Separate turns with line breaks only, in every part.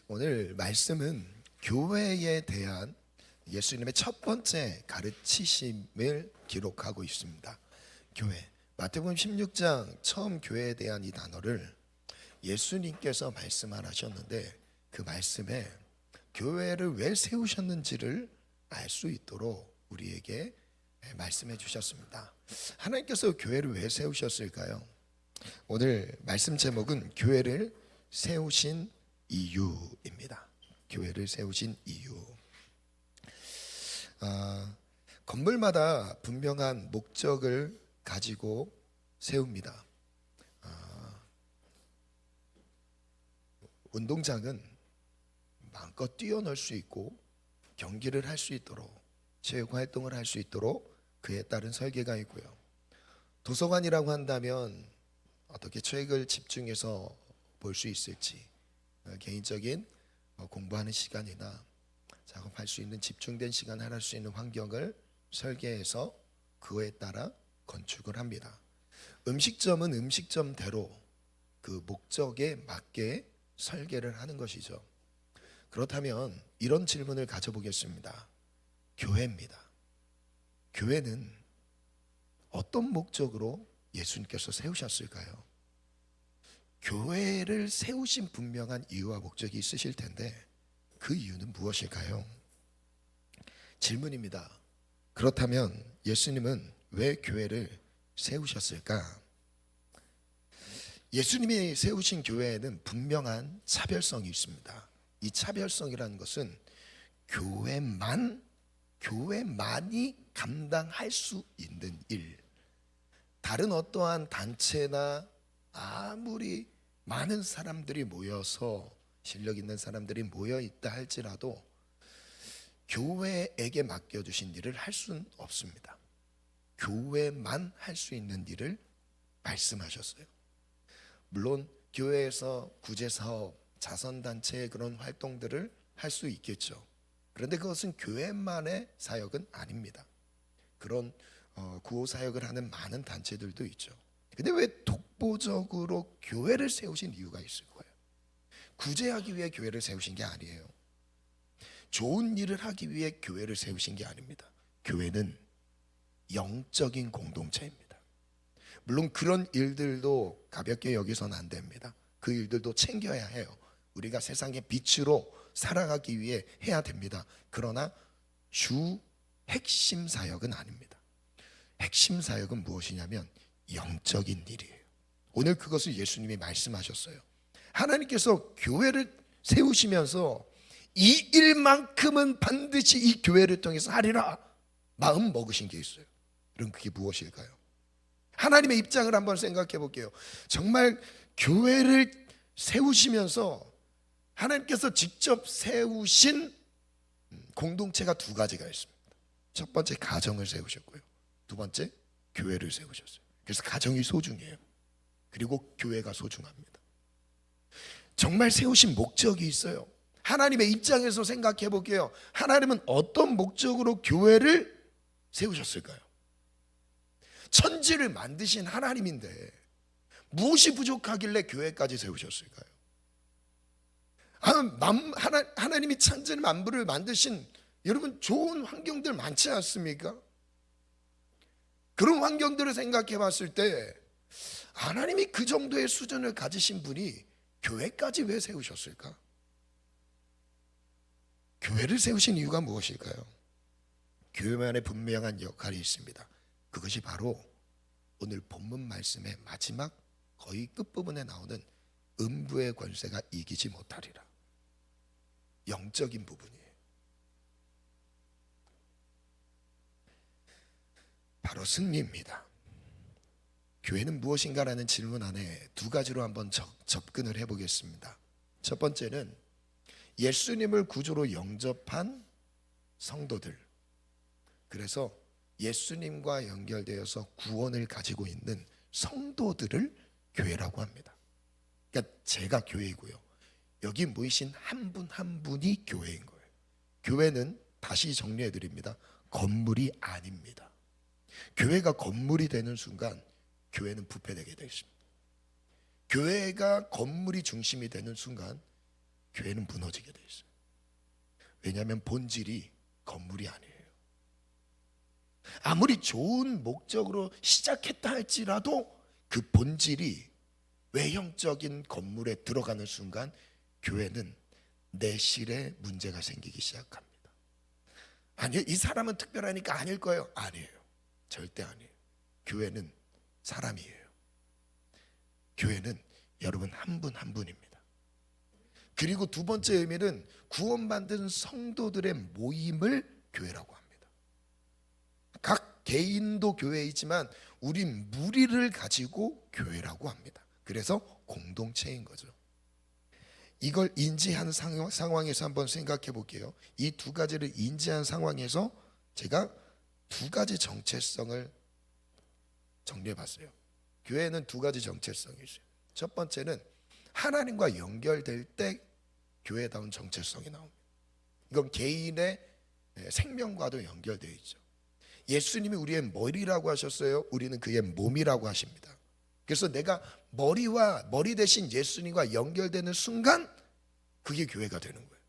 오늘 말씀은 교회에 대한 예수님의 첫 번째 가르치심을 기록하고 있습니다. 교회. 마태복음 16장 처음 교회에 대한 이 단어를 예수님께서 말씀을 하셨는데 그 말씀에 교회를 왜 세우셨는지를 알 수 있도록 우리에게 말씀해 주셨습니다. 하나님께서 교회를 왜 세우셨을까요? 오늘 말씀 제목은 교회를 세우신 이유입니다. 교회를 세우신 이유. 건물마다 분명한 목적을 가지고 세웁니다. 운동장은 마음껏 뛰어놀 수 있고 경기를 할 수 있도록 체육 활동을 할 수 있도록 그에 따른 설계가 있고요. 도서관이라고 한다면 어떻게 책을 집중해서 볼 수 있을지, 개인적인 공부하는 시간이나 작업할 수 있는 집중된 시간을 할 수 있는 환경을 설계해서 그에 따라 건축을 합니다. 음식점은 음식점대로 그 목적에 맞게 설계를 하는 것이죠. 그렇다면 이런 질문을 가져보겠습니다. 교회입니다. 교회는 어떤 목적으로 예수님께서 세우셨을까요? 교회를 세우신 분명한 이유와 목적이 있으실 텐데 그 이유는 무엇일까요? 질문입니다. 그렇다면 예수님은 왜 교회를 세우셨을까? 예수님이 세우신 교회에는 분명한 차별성이 있습니다. 이 차별성이라는 것은 교회만이 감당할 수 있는 일, 다른 어떠한 단체나 아무리 많은 사람들이 모여서 실력 있는 사람들이 모여 있다 할지라도 교회에게 맡겨주신 일을 할 수는 없습니다. 교회만 할 수 있는 일을 말씀하셨어요. 물론 교회에서 구제사업, 자선단체의 그런 활동들을 할 수 있겠죠. 그런데 그것은 교회만의 사역은 아닙니다. 그런 구호사역을 하는 많은 단체들도 있죠. 근데 왜 독보적으로 교회를 세우신 이유가 있을 거예요? 구제하기 위해 교회를 세우신 게 아니에요. 좋은 일을 하기 위해 교회를 세우신 게 아닙니다. 교회는 영적인 공동체입니다. 물론 그런 일들도 가볍게 여기서는 안 됩니다. 그 일들도 챙겨야 해요. 우리가 세상의 빛으로 살아가기 위해 해야 됩니다. 그러나 주 핵심 사역은 아닙니다. 핵심 사역은 무엇이냐면 영적인 일이에요. 오늘 그것을 예수님이 말씀하셨어요. 하나님께서 교회를 세우시면서 이 일만큼은 반드시 이 교회를 통해서 하리라 마음 먹으신 게 있어요. 그럼 그게 무엇일까요? 하나님의 입장을 한번 생각해 볼게요. 정말 교회를 세우시면서 하나님께서 직접 세우신 공동체가 두 가지가 있습니다. 첫 번째 가정을 세우셨고요. 두 번째 교회를 세우셨어요. 그래서 가정이 소중해요. 그리고 교회가 소중합니다. 정말 세우신 목적이 있어요. 하나님의 입장에서 생각해 볼게요. 하나님은 어떤 목적으로 교회를 세우셨을까요? 천지를 만드신 하나님인데 무엇이 부족하길래 교회까지 세우셨을까요? 하나님이 천지 만물을 만드신 여러분 좋은 환경들 많지 않습니까? 그런 환경들을 생각해 봤을 때 하나님이 그 정도의 수준을 가지신 분이 교회까지 왜 세우셨을까? 교회를 세우신 이유가 무엇일까요? 교회만의 분명한 역할이 있습니다. 그것이 바로 오늘 본문 말씀의 마지막 거의 끝부분에 나오는 음부의 권세가 이기지 못하리라. 영적인 부분이에요. 바로 승리입니다. 교회는 무엇인가라는 질문 안에 두 가지로 한번 접근을 해보겠습니다. 첫 번째는 예수님을 구주로 영접한 성도들, 그래서 예수님과 연결되어서 구원을 가지고 있는 성도들을 교회라고 합니다. 그러니까 제가 교회이고요. 여기 모이신 한 분 한 분이 교회인 거예요. 교회는 다시 정리해 드립니다. 건물이 아닙니다. 교회가 건물이 되는 순간 교회는 부패되게 되어 있습니다. 교회가 건물이 중심이 되는 순간 교회는 무너지게 돼 있어요. 왜냐하면 본질이 건물이 아니에요. 아무리 좋은 목적으로 시작했다 할지라도 그 본질이 외형적인 건물에 들어가는 순간 교회는 내실에 문제가 생기기 시작합니다. 아니요, 이 사람은 특별하니까 아닐 거예요. 아니에요. 절대 아니에요. 교회는 사람이에요. 교회는 여러분 한 분 한 분입니다. 그리고 두 번째 의미는 구원받은 성도들의 모임을 교회라고 합니다. 각 개인도 교회이지만 우린 무리를 가지고 교회라고 합니다. 그래서 공동체인 거죠. 이걸 인지한 상황에서 한번 생각해 볼게요. 이 두 가지를 인지한 상황에서 제가 두 가지 정체성을 정리해 봤어요. 교회는 두 가지 정체성이 있어요. 첫 번째는 하나님과 연결될 때 교회다운 정체성이 나옵니다. 이건 개인의 생명과도 연결되어 있죠. 예수님이 우리의 머리라고 하셨어요. 우리는 그의 몸이라고 하십니다. 그래서 내가 머리 대신 예수님과 연결되는 순간 그게 교회가 되는 거예요.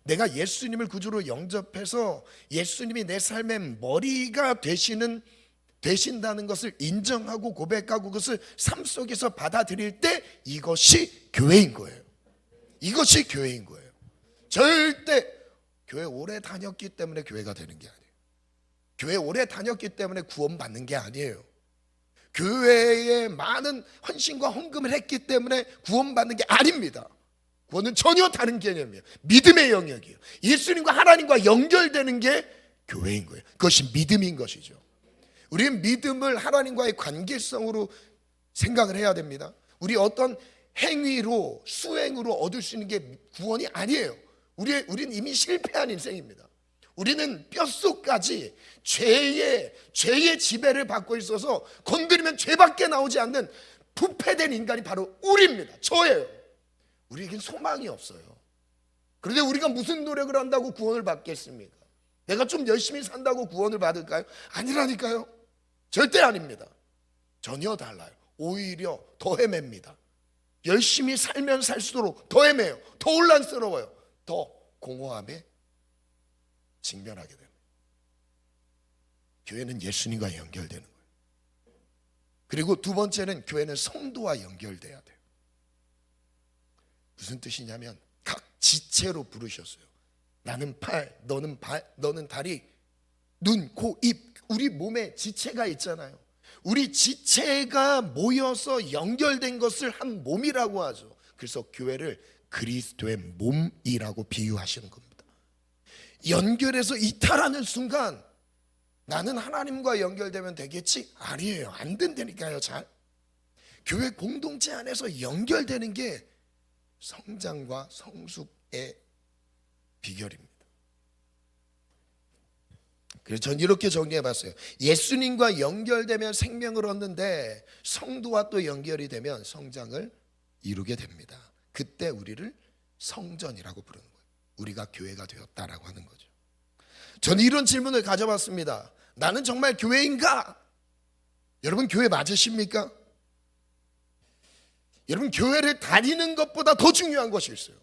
내가 예수님을 구주로 영접해서 예수님이 내 삶의 머리가 되신다는 것을 인정하고 고백하고 그것을 삶 속에서 받아들일 때 이것이 교회인 거예요. 이것이 교회인 거예요. 절대 교회 오래 다녔기 때문에 교회가 되는 게 아니에요. 교회 오래 다녔기 때문에 구원받는 게 아니에요. 교회에 많은 헌신과 헌금을 했기 때문에 구원받는 게 아닙니다. 구원은 전혀 다른 개념이에요. 믿음의 영역이에요. 예수님과 하나님과 연결되는 게 교회인 거예요. 그것이 믿음인 것이죠. 우리는 믿음을 하나님과의 관계성으로 생각을 해야 됩니다. 우리 어떤 행위로 수행으로 얻을 수 있는 게 구원이 아니에요. 우리는 이미 실패한 인생입니다. 우리는 뼛속까지 죄의 지배를 받고 있어서 건드리면 죄밖에 나오지 않는 부패된 인간이 바로 우리입니다. 저예요. 우리에겐 소망이 없어요. 그런데 우리가 무슨 노력을 한다고 구원을 받겠습니까? 내가 좀 열심히 산다고 구원을 받을까요? 아니라니까요. 절대 아닙니다. 전혀 달라요. 오히려 더 헤맵니다. 열심히 살면 살수록 더 헤매요. 더 혼란스러워요. 더 공허함에 직면하게 됩니다. 교회는 예수님과 연결되는 거예요. 그리고 두 번째는 교회는 성도와 연결돼야 돼요. 무슨 뜻이냐면 각 지체로 부르셨어요. 나는 팔, 너는 발, 너는 다리, 눈, 코, 입. 우리 몸에 지체가 있잖아요. 우리 지체가 모여서 연결된 것을 한 몸이라고 하죠. 그래서 교회를 그리스도의 몸이라고 비유하시는 겁니다. 연결해서 이탈하는 순간 나는 하나님과 연결되면 되겠지? 아니에요. 안 된다니까요. 잘. 교회 공동체 안에서 연결되는 게 성장과 성숙의 비결입니다. 그래서 전 이렇게 정리해봤어요. 예수님과 연결되면 생명을 얻는데 성도와 또 연결이 되면 성장을 이루게 됩니다. 그때 우리를 성전이라고 부르는 거예요. 우리가 교회가 되었다라고 하는 거죠. 저는 이런 질문을 가져봤습니다. 나는 정말 교회인가? 여러분 교회 맞으십니까? 여러분 교회를 다니는 것보다 더 중요한 것이 있어요.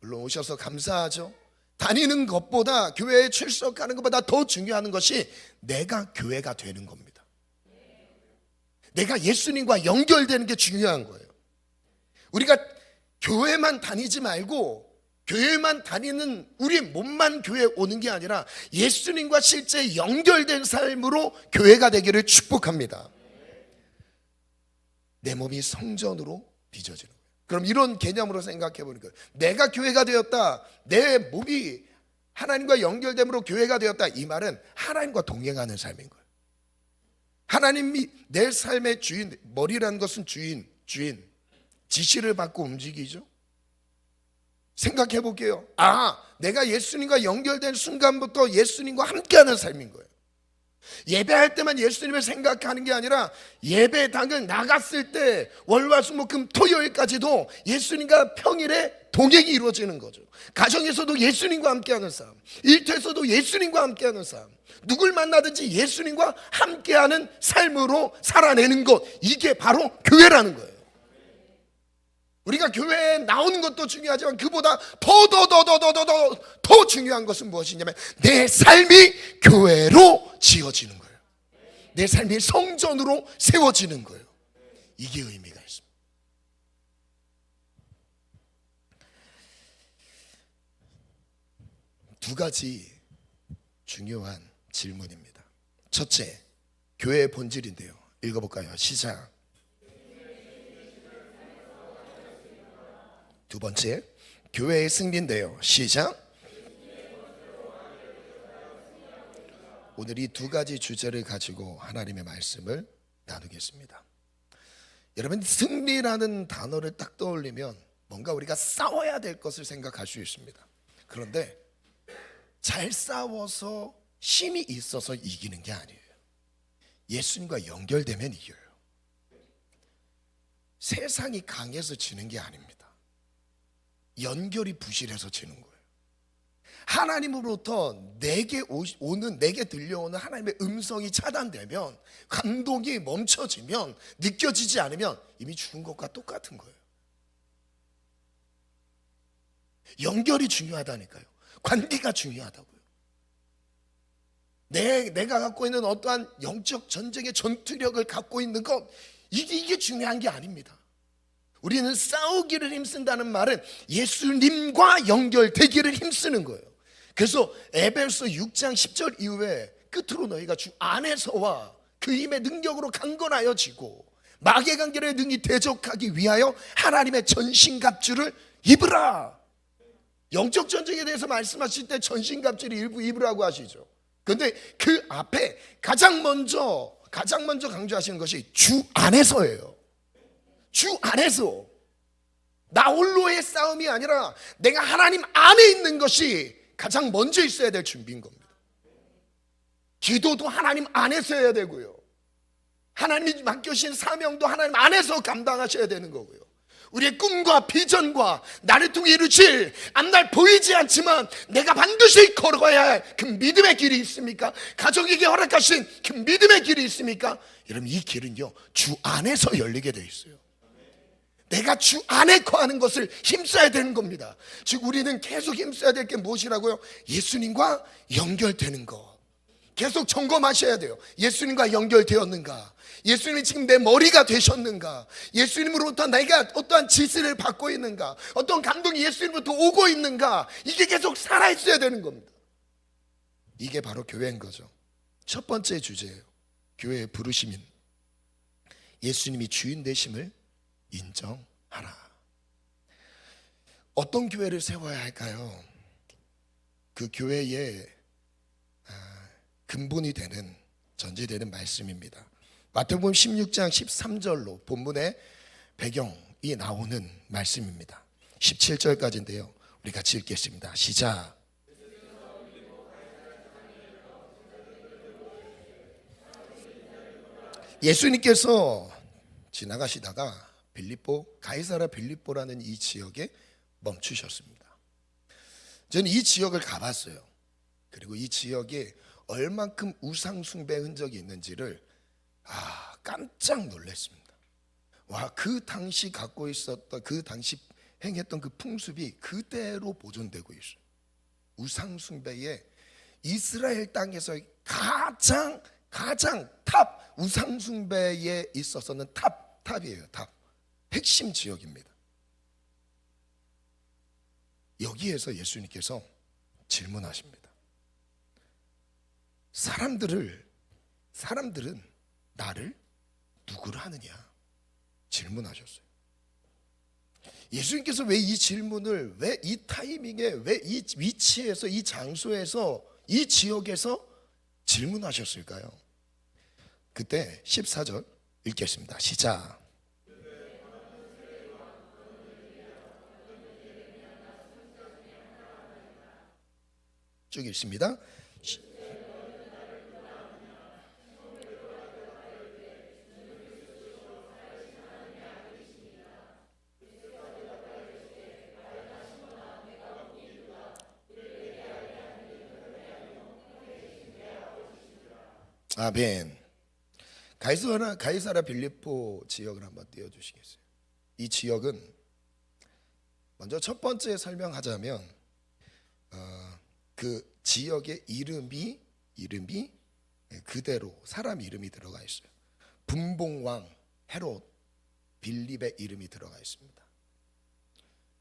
물론 오셔서 감사하죠. 다니는 것보다, 교회에 출석하는 것보다 더 중요한 것이 내가 교회가 되는 겁니다. 내가 예수님과 연결되는 게 중요한 거예요. 우리가 교회만 다니지 말고 교회만 다니는 우리 몸만 교회에 오는 게 아니라 예수님과 실제 연결된 삶으로 교회가 되기를 축복합니다. 내 몸이 성전으로 빚어지는 거예요. 그럼 이런 개념으로 생각해 보는 거예요. 내가 교회가 되었다. 내 몸이 하나님과 연결됨으로 교회가 되었다. 이 말은 하나님과 동행하는 삶인 거예요. 하나님이 내 삶의 주인, 머리라는 것은 주인, 지시를 받고 움직이죠. 생각해 볼게요. 내가 예수님과 연결된 순간부터 예수님과 함께하는 삶인 거예요. 예배할 때만 예수님을 생각하는 게 아니라 예배당을 나갔을 때 월화수목금 토요일까지도 예수님과 평일에 동행이 이루어지는 거죠. 가정에서도 예수님과 함께하는 삶, 일터에서도 예수님과 함께하는 삶, 누굴 만나든지 예수님과 함께하는 삶으로 살아내는 것, 이게 바로 교회라는 거예요. 우리가 교회에 나오는 것도 중요하지만 그보다 더 중요한 것은 무엇이냐면 내 삶이 교회로 지어지는 거예요. 내 삶이 성전으로 세워지는 거예요. 이게 의미가 있습니다. 두 가지 중요한 질문입니다. 첫째, 교회의 본질인데요. 읽어볼까요? 시작. 두 번째, 교회의 승리인데요. 시작. 오늘 이 두 가지 주제를 가지고 하나님의 말씀을 나누겠습니다. 여러분, 승리라는 단어를 딱 떠올리면 뭔가 우리가 싸워야 될 것을 생각할 수 있습니다. 그런데 잘 싸워서 힘이 있어서 이기는 게 아니에요. 예수님과 연결되면 이겨요. 세상이 강해서 지는 게 아닙니다. 연결이 부실해서 지는 거예요. 하나님으로부터 내게 들려오는 하나님의 음성이 차단되면, 감동이 멈춰지면, 느껴지지 않으면 이미 죽은 것과 똑같은 거예요. 연결이 중요하다니까요. 관계가 중요하다고요. 내가 갖고 있는 어떠한 영적 전쟁의 전투력을 갖고 있는 것, 이게 중요한 게 아닙니다. 우리는 싸우기를 힘쓴다는 말은 예수님과 연결되기를 힘쓰는 거예요. 그래서 에베소 6장 10절 이후에 끝으로 너희가 주 안에서와 그 힘의 능력으로 강건하여 지고 마귀의 관계를 능히 대적하기 위하여 하나님의 전신갑주를 입으라. 영적 전쟁에 대해서 말씀하실 때 전신갑주를 일부 입으라고 하시죠. 그런데 그 앞에 가장 먼저 강조하시는 것이 주 안에서예요. 주 안에서. 나 홀로의 싸움이 아니라 내가 하나님 안에 있는 것이 가장 먼저 있어야 될 준비인 겁니다. 기도도 하나님 안에서 해야 되고요. 하나님이 맡겨주신 사명도 하나님 안에서 감당하셔야 되는 거고요. 우리의 꿈과 비전과 나를 통해 이루실 앞날 보이지 않지만 내가 반드시 걸어가야 할 그 믿음의 길이 있습니까? 가족에게 허락하신 그 믿음의 길이 있습니까? 여러분, 이 길은요 주 안에서 열리게 돼 있어요. 내가 주 안에 거하는 것을 힘써야 되는 겁니다. 즉 우리는 계속 힘써야 될 게 무엇이라고요? 예수님과 연결되는 것. 계속 점검하셔야 돼요. 예수님과 연결되었는가? 예수님이 지금 내 머리가 되셨는가? 예수님으로부터 내가 어떠한 지시를 받고 있는가? 어떤 감동이 예수님으로부터 오고 있는가? 이게 계속 살아있어야 되는 겁니다. 이게 바로 교회인 거죠. 첫 번째 주제예요. 교회의 부르심인 예수님이 주인 되심을 인정하라. 어떤 교회를 세워야 할까요? 그 교회의 근본이 되는, 전제되는 말씀입니다. 마태복음 16장 13절로 본문의 배경이 나오는 말씀입니다. 17절까지인데요. 우리 같이 읽겠습니다. 시작. 예수님께서 지나가시다가 가이사랴 빌립보라는 이 지역에 멈추셨습니다. 저는 이 지역을 가봤어요. 그리고 이 지역에 얼만큼 우상 숭배 흔적이 있는지를 깜짝 놀랐습니다. 와, 그 당시 갖고 있었던, 그 당시 행했던 그 풍습이 그대로 보존되고 있어요. 우상 숭배의 이스라엘 땅에서 가장 탑, 우상 숭배에 있어서는 탑이에요. 탑. 핵심 지역입니다. 여기에서 예수님께서 질문하십니다. 사람들은 나를 누구를 하느냐 질문하셨어요. 예수님께서 왜 이 질문을, 왜 이 타이밍에, 왜 이 위치에서, 이 장소에서, 이 지역에서 질문하셨을까요? 그때 14절 읽겠습니다. 시작. 쭉 읽습니다. 아멘. 가이사랴 빌립보 지역을 한번 띄워주시겠어요? 이 지역은 먼저 첫 번째 설명하자면 그 지역의 이름이 그대로 사람 이름이 들어가 있어요. 분봉왕 헤롯 빌립의 이름이 들어가 있습니다.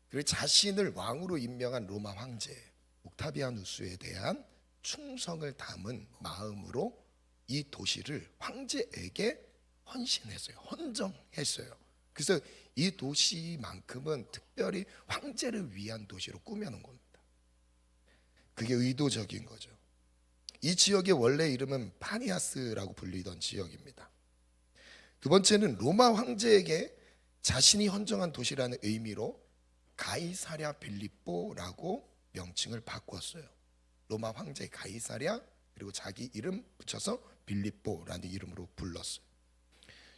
그리고 자신을 왕으로 임명한 로마 황제 옥타비아누스에 대한 충성을 담은 마음으로 이 도시를 황제에게 헌신했어요. 헌정했어요. 그래서 이 도시만큼은 특별히 황제를 위한 도시로 꾸며놓은 겁니다. 그게 의도적인 거죠. 이 지역의 원래 이름은 파니아스라고 불리던 지역입니다. 두 번째는 로마 황제에게 자신이 헌정한 도시라는 의미로 가이사랴 빌립보라고 명칭을 바꿨어요. 로마 황제 가이사랴 그리고 자기 이름 붙여서 빌립보라는 이름으로 불렀어요.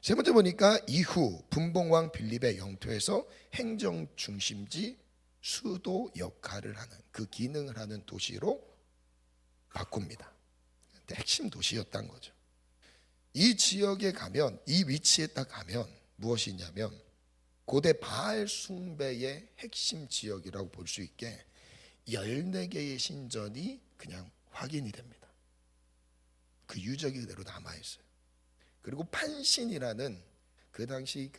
세 번째 보니까 이후 분봉왕 빌립의 영토에서 행정 중심지 수도 역할을 하는 그 기능을 하는 도시로 바꿉니다. 근데 핵심 도시였던 거죠. 이 지역에 가면 이 위치에 딱 가면 무엇이 있냐면 고대 바알 숭배의 핵심 지역이라고 볼 수 있게 14개의 신전이 그냥 확인이 됩니다. 그 유적이 그대로 남아있어요. 그리고 판신이라는 그 당시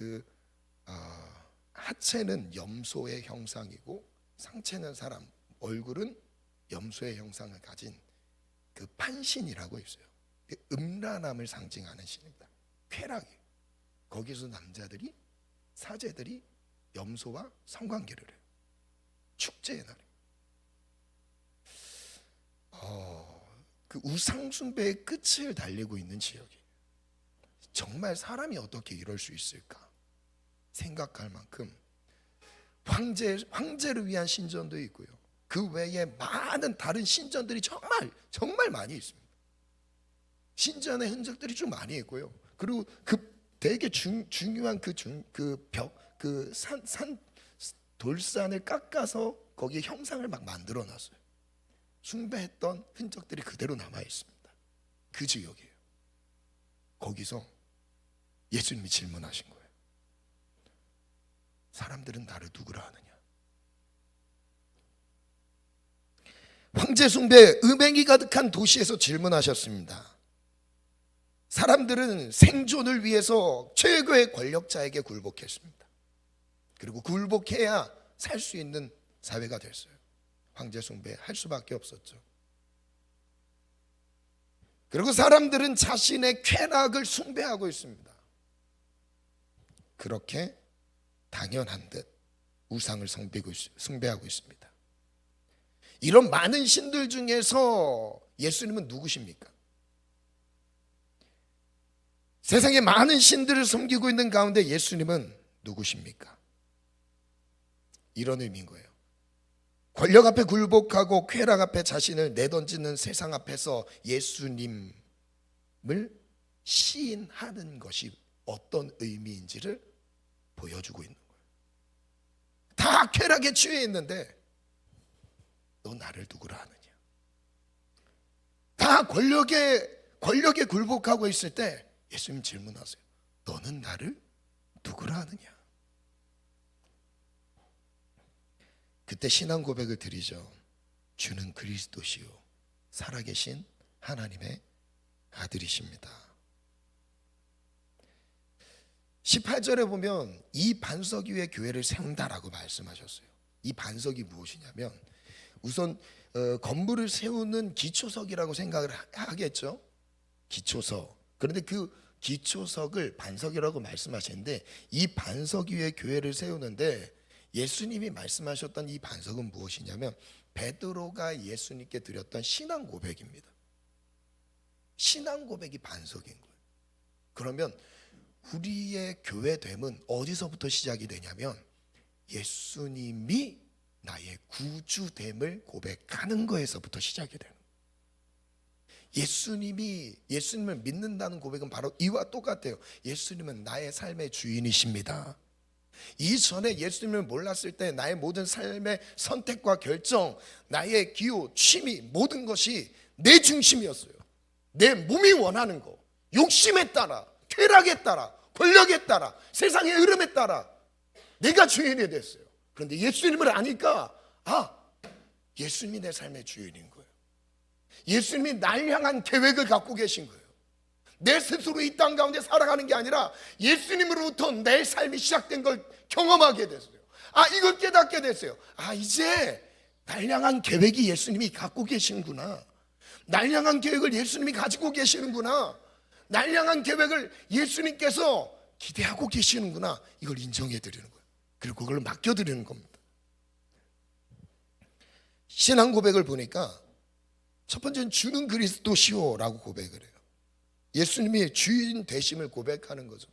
하체는 염소의 형상이고 상체는 사람, 얼굴은 염소의 형상을 가진 그 판신이라고 있어요. 음란함을 상징하는 신입니다. 쾌락이. 거기서 남자들이 사제들이 염소와 성관계를 해요. 축제의 날입니다. 그 우상 숭배의 끝을 달리고 있는 지역이에요. 정말 사람이 어떻게 이럴 수 있을까 생각할 만큼 황제를 위한 신전도 있고요. 그 외에 많은 다른 신전들이 정말 많이 있습니다. 신전의 흔적들이 좀 많이 있고요. 그리고 그 되게 중요한 산 돌산을 깎아서 거기에 형상을 막 만들어 놨어요. 숭배했던 흔적들이 그대로 남아 있습니다. 그 지역이에요. 거기서 예수님이 질문하신 거예요. 사람들은 나를 누구라 하느냐? 황제 숭배, 음행이 가득한 도시에서 질문하셨습니다. 사람들은 생존을 위해서 최고의 권력자에게 굴복했습니다. 그리고 굴복해야 살 수 있는 사회가 됐어요. 황제 숭배 할 수밖에 없었죠. 그리고 사람들은 자신의 쾌락을 숭배하고 있습니다. 그렇게 당연한 듯 우상을 숭배하고 있습니다. 이런 많은 신들 중에서 예수님은 누구십니까? 세상에 많은 신들을 섬기고 있는 가운데 예수님은 누구십니까? 이런 의미인 거예요. 권력 앞에 굴복하고 쾌락 앞에 자신을 내던지는 세상 앞에서 예수님을 시인하는 것이 어떤 의미인지를 보여주고 있는 거예요. 다 쾌락에 취해 있는데 너 나를 누구라 하느냐? 다 권력에 굴복하고 있을 때 예수님 질문하세요. 너는 나를 누구라 하느냐? 그때 신앙 고백을 드리죠. 주는 그리스도시요 살아계신 하나님의 아들이십니다. 18절에 보면 이 반석 위에 교회를 세운다라고 말씀하셨어요. 이 반석이 무엇이냐면 우선 건물을 세우는 기초석이라고 생각을 하겠죠. 기초석. 그런데 그 기초석을 반석이라고 말씀하시는데 이 반석 위에 교회를 세우는데 예수님이 말씀하셨던 이 반석은 무엇이냐면 베드로가 예수님께 드렸던 신앙 고백입니다. 신앙 고백이 반석인 거예요. 그러면 우리의 교회됨은 어디서부터 시작이 되냐면 예수님이 나의 구주됨을 고백하는 거에서부터 시작이 되는 거예요. 예수님을 믿는다는 고백은 바로 이와 똑같아요. 예수님은 나의 삶의 주인이십니다. 이전에 예수님을 몰랐을 때 나의 모든 삶의 선택과 결정, 나의 기호, 취미, 모든 것이 내 중심이었어요. 내 몸이 원하는 거, 욕심에 따라, 쾌락에 따라, 권력에 따라, 세상의 흐름에 따라 내가 주인이 됐어요. 그런데 예수님을 아니까 예수님이 내 삶의 주인인 거예요. 예수님이 날 향한 계획을 갖고 계신 거예요. 내 스스로 이 땅 가운데 살아가는 게 아니라 예수님으로부터 내 삶이 시작된 걸 경험하게 됐어요. 이걸 깨닫게 됐어요. 이제 날 향한 계획이 예수님이 갖고 계시는구나. 날 향한 계획을 예수님이 가지고 계시는구나. 날 향한 계획을 예수님께서 기대하고 계시는구나. 이걸 인정해 드리는 거예요. 그리고 그걸 맡겨 드리는 겁니다. 신앙 고백을 보니까 첫 번째는 주는 그리스도시오라고 고백을 해요. 예수님이 주인 되심을 고백하는 거죠.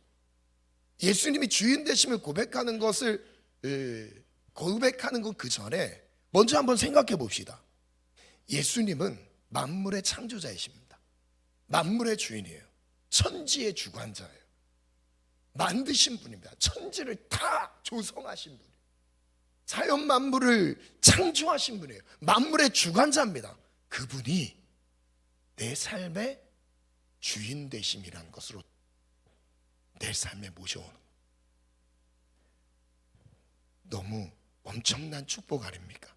예수님이 주인 되심을 고백하는 것을 고백하는 것 그 전에 먼저 한번 생각해 봅시다. 예수님은 만물의 창조자이십니다. 만물의 주인이에요. 천지의 주관자예요. 만드신 분입니다. 천지를 다 조성하신 분이에요. 자연 만물을 창조하신 분이에요. 만물의 주관자입니다. 그분이 내 삶의 주인 되심이라는 것으로 내 삶에 모셔오는, 너무 엄청난 축복 아닙니까?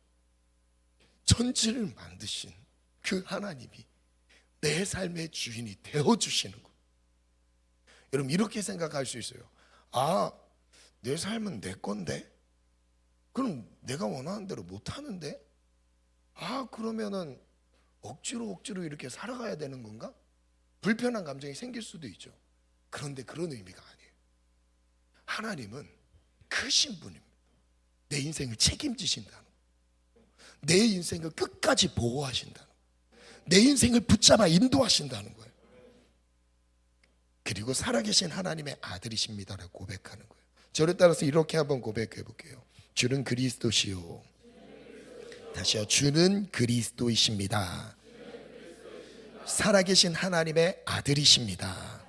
천지를 만드신 그 하나님이 내 삶의 주인이 되어주시는 것. 여러분, 이렇게 생각할 수 있어요. 내 삶은 내 건데? 그럼 내가 원하는 대로 못 하는데? 그러면은 억지로 이렇게 살아가야 되는 건가? 불편한 감정이 생길 수도 있죠. 그런데 그런 의미가 아니에요. 하나님은 크신 분입니다. 내 인생을 책임지신다는 거예요. 내 인생을 끝까지 보호하신다는 거예요. 내 인생을 붙잡아 인도하신다는 거예요. 그리고 살아계신 하나님의 아들이십니다라고 고백하는 거예요. 저를 따라서 이렇게 한번 고백해 볼게요. 주는 그리스도시요. 다시요. 주는 그리스도이십니다. 살아계신 하나님의 아들이십니다.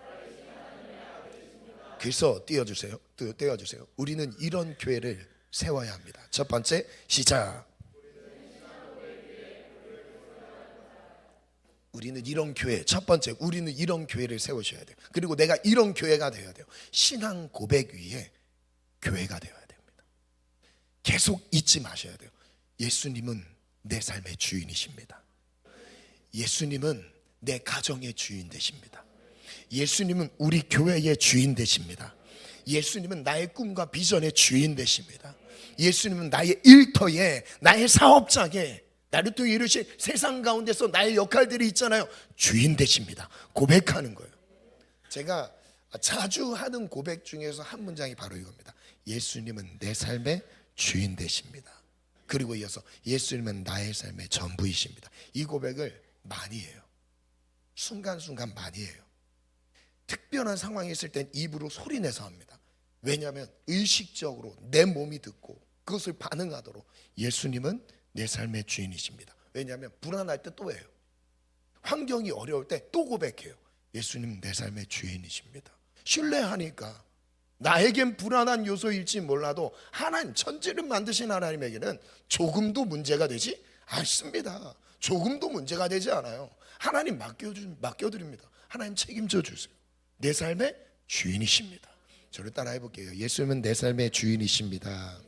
그래서 띄워주세요. 우리는 이런 교회를 세워야 합니다. 첫 번째, 시작. 우리는 이런 교회, 첫 번째, 우리는 이런 교회를 세우셔야 돼요. 그리고 내가 이런 교회가 되어야 돼요. 신앙 고백 위에 교회가 되어야 됩니다. 계속 잊지 마셔야 돼요. 예수님은 내 삶의 주인이십니다. 예수님은 내 가정의 주인 되십니다. 예수님은 우리 교회의 주인 되십니다. 예수님은 나의 꿈과 비전의 주인 되십니다. 예수님은 나의 일터에, 나의 사업장에, 나를 또 이루신 세상 가운데서 나의 역할들이 있잖아요. 주인 되십니다. 고백하는 거예요. 제가 자주 하는 고백 중에서 한 문장이 바로 이겁니다. 예수님은 내 삶의 주인 되십니다. 그리고 이어서 예수님은 나의 삶의 전부이십니다. 이 고백을 많이 해요. 순간순간 많이 해요. 특별한 상황이 있을 땐 입으로 소리내서 합니다. 왜냐하면 의식적으로 내 몸이 듣고 그것을 반응하도록 예수님은 내 삶의 주인이십니다. 왜냐하면 불안할 때 또 해요. 환경이 어려울 때 또 고백해요. 예수님은 내 삶의 주인이십니다. 신뢰하니까 나에겐 불안한 요소일지 몰라도 하나님, 천지를 만드신 하나님에게는 조금도 문제가 되지 않습니다. 조금도 문제가 되지 않아요. 하나님 맡겨드립니다. 하나님 책임져 주세요. 내 삶의 주인이십니다. 저를 따라 해볼게요. 예수님은 내 삶의 주인이십니다.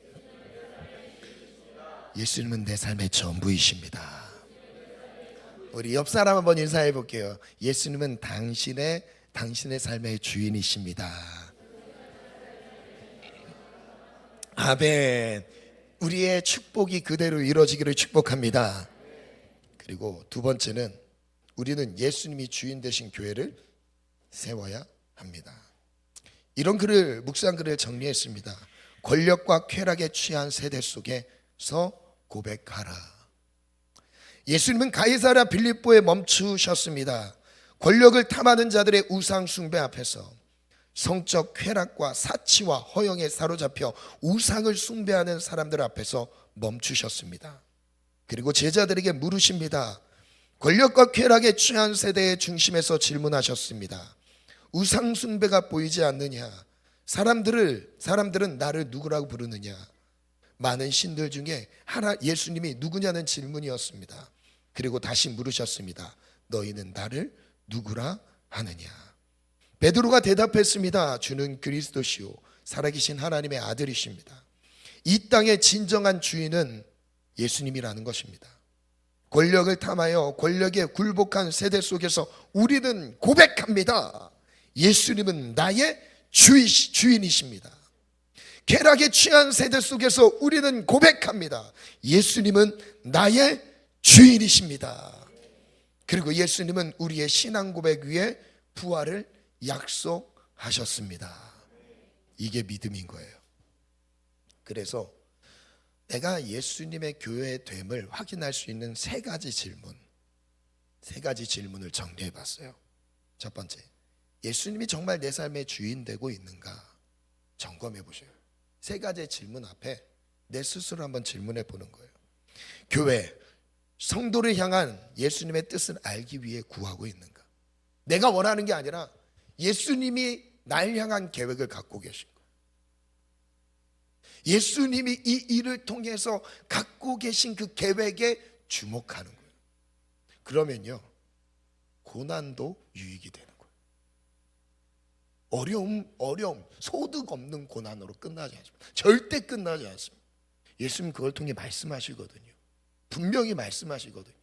예수님은 내 삶의 전부이십니다. 우리 옆 사람 한번 인사해 볼게요. 예수님은 당신의 삶의 주인이십니다. 아멘. 우리의 축복이 그대로 이루어지기를 축복합니다. 그리고 두 번째는 우리는 예수님이 주인 되신 교회를 세워야 합니다. 이런 글을, 묵상 글을 정리했습니다. 권력과 쾌락에 취한 세대 속에서 고백하라. 예수님은 가이사랴 빌립보에 멈추셨습니다. 권력을 탐하는 자들의 우상 숭배 앞에서 성적 쾌락과 사치와 허영에 사로잡혀 우상을 숭배하는 사람들 앞에서 멈추셨습니다. 그리고 제자들에게 물으십니다. 권력과 쾌락에 취한 세대의 중심에서 질문하셨습니다. 우상 숭배가 보이지 않느냐? 사람들은 나를 누구라고 부르느냐? 많은 신들 중에 예수님이 누구냐는 질문이었습니다. 그리고 다시 물으셨습니다. 너희는 나를 누구라 하느냐? 베드로가 대답했습니다. 주는 그리스도시요 살아계신 하나님의 아들이십니다. 이 땅의 진정한 주인은 예수님이라는 것입니다. 권력을 탐하여 권력에 굴복한 세대 속에서 우리는 고백합니다. 예수님은 나의 주인이십니다. 쾌락에 취한 세대 속에서 우리는 고백합니다. 예수님은 나의 주인이십니다. 그리고 예수님은 우리의 신앙 고백 위에 부활을 약속하셨습니다. 이게 믿음인 거예요. 그래서 내가 예수님의 교회됨을 확인할 수 있는 세 가지 질문을 정리해 봤어요. 첫 번째, 예수님이 정말 내 삶의 주인 되고 있는가 점검해 보셔요. 세 가지 질문 앞에 내 스스로 한번 질문해 보는 거예요. 교회, 성도를 향한 예수님의 뜻을 알기 위해 구하고 있는가? 내가 원하는 게 아니라 예수님이 날 향한 계획을 갖고 계신 거예요. 예수님이 이 일을 통해서 갖고 계신 그 계획에 주목하는 거예요. 그러면요, 고난도 유익이 되는 거예요. 어려움, 소득 없는 고난으로 끝나지 않습니다. 절대 끝나지 않습니다. 예수님 그걸 통해 말씀하시거든요. 분명히 말씀하시거든요.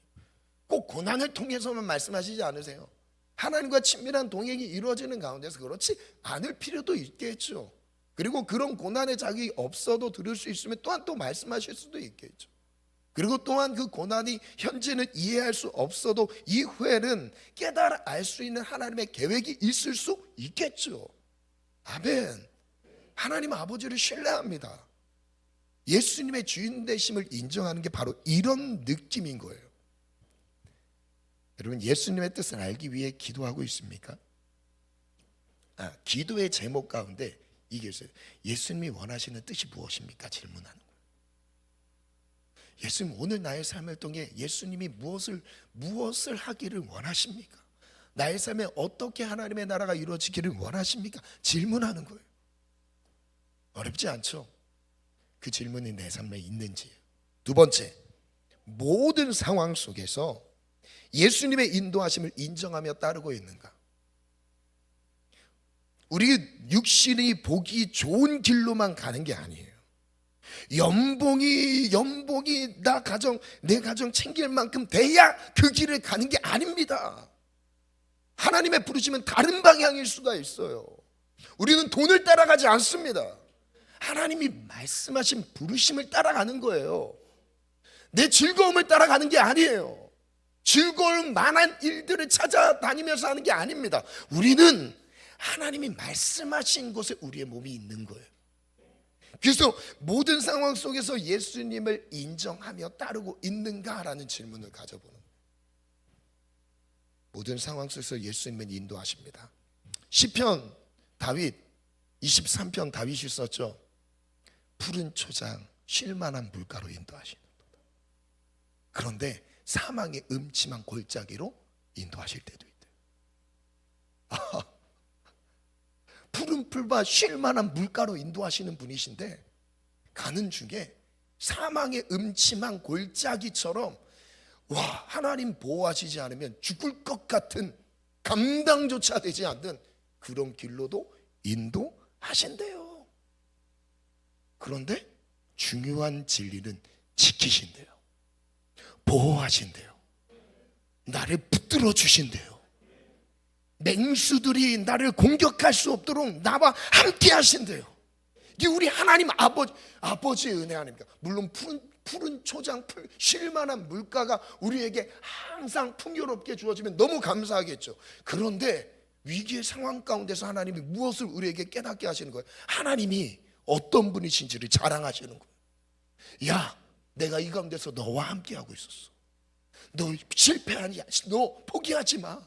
꼭 고난을 통해서만 말씀하시지 않으세요. 하나님과 친밀한 동행이 이루어지는 가운데서 그렇지 않을 필요도 있겠죠. 그리고 그런 고난의 자격이 없어도 들을 수 있으면 또한 또 말씀하실 수도 있겠죠. 그리고 또한 그 고난이 현재는 이해할 수 없어도 이후에는 깨달아 알 수 있는 하나님의 계획이 있을 수 있겠죠. 아멘. 하나님 아버지를 신뢰합니다. 예수님의 주인 되심을 인정하는 게 바로 이런 느낌인 거예요. 여러분, 예수님의 뜻을 알기 위해 기도하고 있습니까? 기도의 제목 가운데 이게 있어요. 예수님이 원하시는 뜻이 무엇입니까? 질문하는 거예요. 예수님, 오늘 나의 삶을 통해 예수님이 무엇을 하기를 원하십니까? 나의 삶에 어떻게 하나님의 나라가 이루어지기를 원하십니까? 질문하는 거예요. 어렵지 않죠? 그 질문이 내 삶에 있는지. 두 번째, 모든 상황 속에서 예수님의 인도하심을 인정하며 따르고 있는가? 우리 육신이 보기 좋은 길로만 가는 게 아니에요. 연봉이 내 가정 챙길 만큼 돼야 그 길을 가는 게 아닙니다. 하나님의 부르심은 다른 방향일 수가 있어요. 우리는 돈을 따라가지 않습니다. 하나님이 말씀하신 부르심을 따라가는 거예요. 내 즐거움을 따라가는 게 아니에요. 즐거울 만한 일들을 찾아다니면서 하는 게 아닙니다. 우리는 하나님이 말씀하신 곳에 우리의 몸이 있는 거예요. 그래서 모든 상황 속에서 예수님을 인정하며 따르고 있는가라는 질문을 가져보는 거예요. 모든 상황 속에서 예수님은 인도하십니다. 시편 다윗 23편 다윗이 썼죠. 푸른 초장 쉴만한 물가로 인도하시는 도다. 그런데 사망의 음침한 골짜기로 인도하실 때도 있대요. 푸른 풀과 쉴만한 물가로 인도하시는 분이신데 가는 중에 사망의 음침한 골짜기처럼 하나님 보호하시지 않으면 죽을 것 같은 감당조차 되지 않는 그런 길로도 인도하신대요. 그런데 중요한 진리는 지키신대요. 보호하신대요. 나를 붙들어 주신대요. 맹수들이 나를 공격할 수 없도록 나와 함께 하신대요. 이게 우리 하나님 아버지의 은혜 아닙니까? 물론 푸른 초장 쉴만한 물가가 우리에게 항상 풍요롭게 주어지면 너무 감사하겠죠. 그런데 위기의 상황 가운데서 하나님이 무엇을 우리에게 깨닫게 하시는 거예요? 하나님이 어떤 분이신지를 자랑하시는 거예요. 야, 내가 이 가운데서 너와 함께 하고 있었어. 너 실패하니? 너 포기하지 마.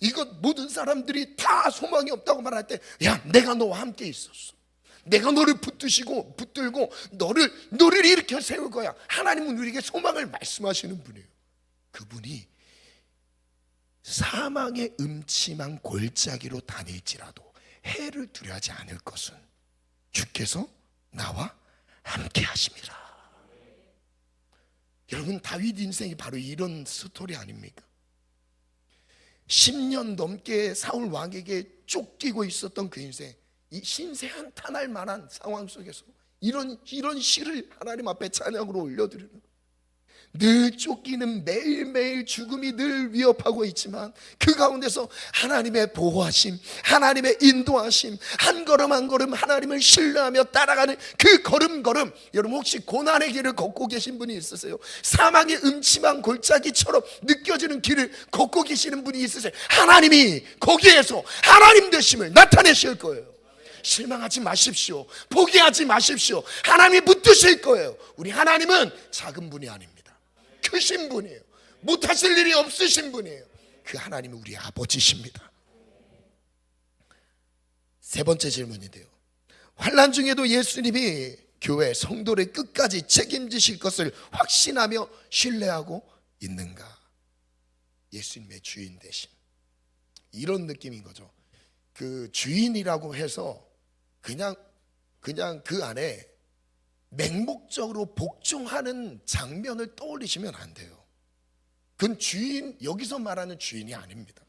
이것 모든 사람들이 다 소망이 없다고 말할 때, 야, 내가 너와 함께 있었어. 내가 너를 붙들고 너를 일으켜 세울 거야. 하나님은 우리에게 소망을 말씀하시는 분이에요. 그분이 사망의 음침한 골짜기로 다닐지라도 해를 두려워하지 않을 것은 주께서 나와 함께 하심이라. 여러분, 다윗 인생이 바로 이런 스토리 아닙니까? 10년 넘게 사울 왕에게 쫓기고 있었던 그 인생, 이 신세 한탄할 만한 상황 속에서 이런 시를 하나님 앞에 찬양으로 올려드리는 거예요. 늘 쫓기는 매일매일 죽음이 늘 위협하고 있지만 그 가운데서 하나님의 보호하심, 하나님의 인도하심, 한 걸음 한 걸음 하나님을 신뢰하며 따라가는 그 걸음걸음. 여러분 혹시 고난의 길을 걷고 계신 분이 있으세요? 사망의 음침한 골짜기처럼 느껴지는 길을 걷고 계시는 분이 있으세요? 하나님이 거기에서 하나님 되심을 나타내실 거예요. 실망하지 마십시오. 포기하지 마십시오. 하나님이 붙드실 거예요. 우리 하나님은 작은 분이 아닙니다. 크신 분이에요. 못하실 일이 없으신 분이에요. 그 하나님은 우리 아버지십니다. 세 번째 질문인데요, 환난 중에도 예수님이 교회 성도를 끝까지 책임지실 것을 확신하며 신뢰하고 있는가? 예수님의 주인 되심, 이런 느낌인 거죠. 그 주인이라고 해서 그냥 그 안에 맹목적으로 복종하는 장면을 떠올리시면 안 돼요. 그건 주인, 여기서 말하는 주인이 아닙니다.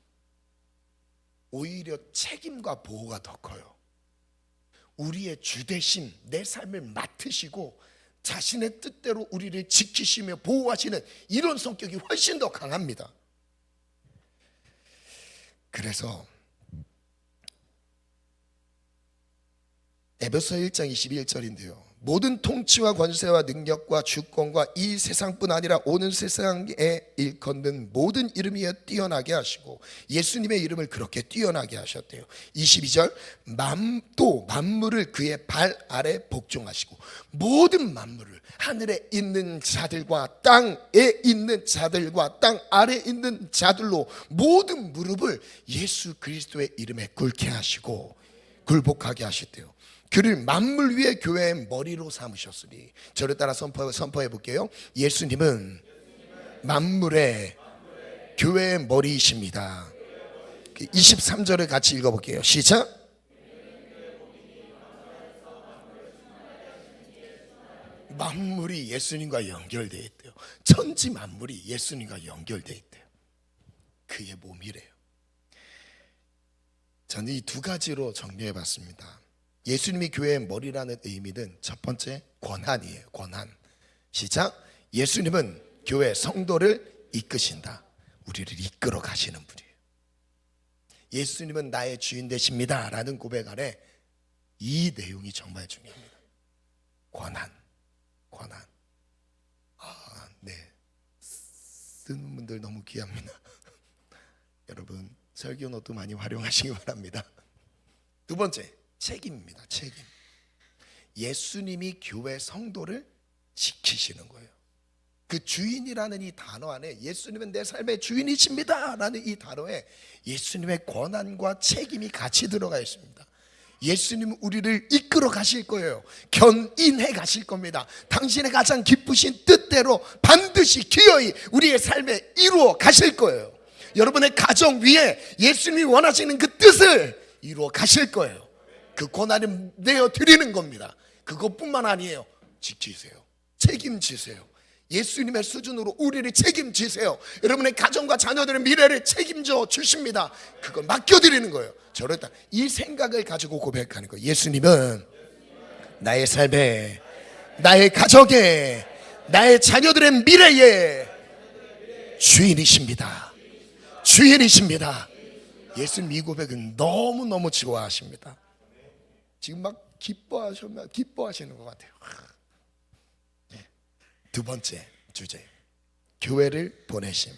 오히려 책임과 보호가 더 커요. 우리의 주대심, 내 삶을 맡으시고 자신의 뜻대로 우리를 지키시며 보호하시는 이런 성격이 훨씬 더 강합니다. 그래서 에베소 1장 21절인데요, 모든 통치와 권세와 능력과 주권과 이 세상뿐 아니라 오는 세상에 일컫는 모든 이름 위에 뛰어나게 하시고 예수님의 이름을 그렇게 뛰어나게 하셨대요. 22절, 또 만물을 그의 발 아래 복종하시고 모든 만물을, 하늘에 있는 자들과 땅에 있는 자들과 땅 아래 있는 자들로 모든 무릎을 예수 그리스도의 이름에 꿇게 하시고 굴복하게 하셨대요. 그를 만물 위에 교회의 머리로 삼으셨으니. 저를 따라 선포해 볼게요. 예수님은 만물의 교회의 머리이십니다. 23절을 같이 읽어볼게요. 시작. 만물이 예수님과 연결되어 있대요. 천지 만물이 예수님과 연결되어 있대요. 그의 몸이래요. 저는 이 두 가지로 정리해 봤습니다. 예수님이 교회의 머리라는 의미는 첫 번째, 권한이에요. 권한. 시작. 예수님은 교회 성도를 이끄신다. 우리를 이끌어 가시는 분이에요. 예수님은 나의 주인 되십니다 라는 고백 안에 이 내용이 정말 중요합니다. 권한. 네, 쓰는 분들 너무 귀합니다. 여러분 설교 노트 많이 활용하시기 바랍니다. 두 번째, 책임입니다. 책임. 예수님이 교회 성도를 지키시는 거예요. 그 주인이라는 이 단어 안에 예수님은 내 삶의 주인이십니다 라는 이 단어에 예수님의 권한과 책임이 같이 들어가 있습니다. 예수님은 우리를 이끌어 가실 거예요. 견인해 가실 겁니다. 당신의 가장 기쁘신 뜻대로 반드시 기어이 우리의 삶에 이루어 가실 거예요. 여러분의 가정 위에 예수님이 원하시는 그 뜻을 이루어 가실 거예요. 그 권한을 내어드리는 겁니다. 그것뿐만 아니에요. 지키세요. 책임지세요. 예수님의 수준으로 우리를 책임지세요. 여러분의 가정과 자녀들의 미래를 책임져 주십니다. 그걸 맡겨드리는 거예요. 저를 이 생각을 가지고 고백하는 거예요. 예수님은 나의 삶에, 나의 가정에, 나의 자녀들의 미래에 주인이십니다. 주인이십니다. 예수님 이 고백은 너무너무 좋아하십니다. 지금 막 기뻐하시는 것 같아요. 두 번째 주제, 교회를 보내심.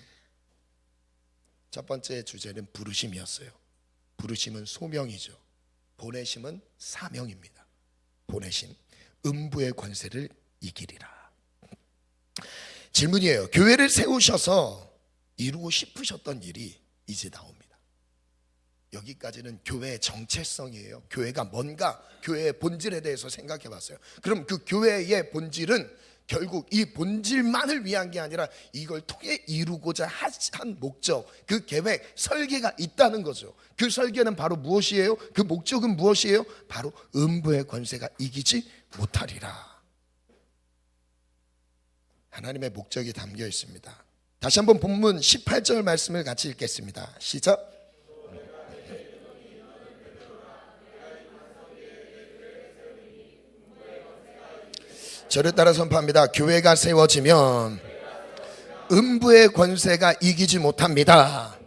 첫 번째 주제는 부르심이었어요. 부르심은 소명이죠. 보내심은 사명입니다. 보내심, 음부의 권세를 이기리라. 질문이에요. 교회를 세우셔서 이루고 싶으셨던 일이 이제 나옵니다. 여기까지는 교회의 정체성이에요. 교회가 뭔가, 교회의 본질에 대해서 생각해 봤어요. 그럼 그 교회의 본질은 결국 이 본질만을 위한 게 아니라 이걸 통해 이루고자 한 목적, 그 계획, 설계가 있다는 거죠. 그 설계는 바로 무엇이에요? 그 목적은 무엇이에요? 바로 음부의 권세가 이기지 못하리라. 하나님의 목적이 담겨 있습니다. 다시 한번 본문 18절 말씀을 같이 읽겠습니다. 시작. 저를 따라 선포합니다. 교회가 세워지면 음부의 권세가 이기지 못합니다.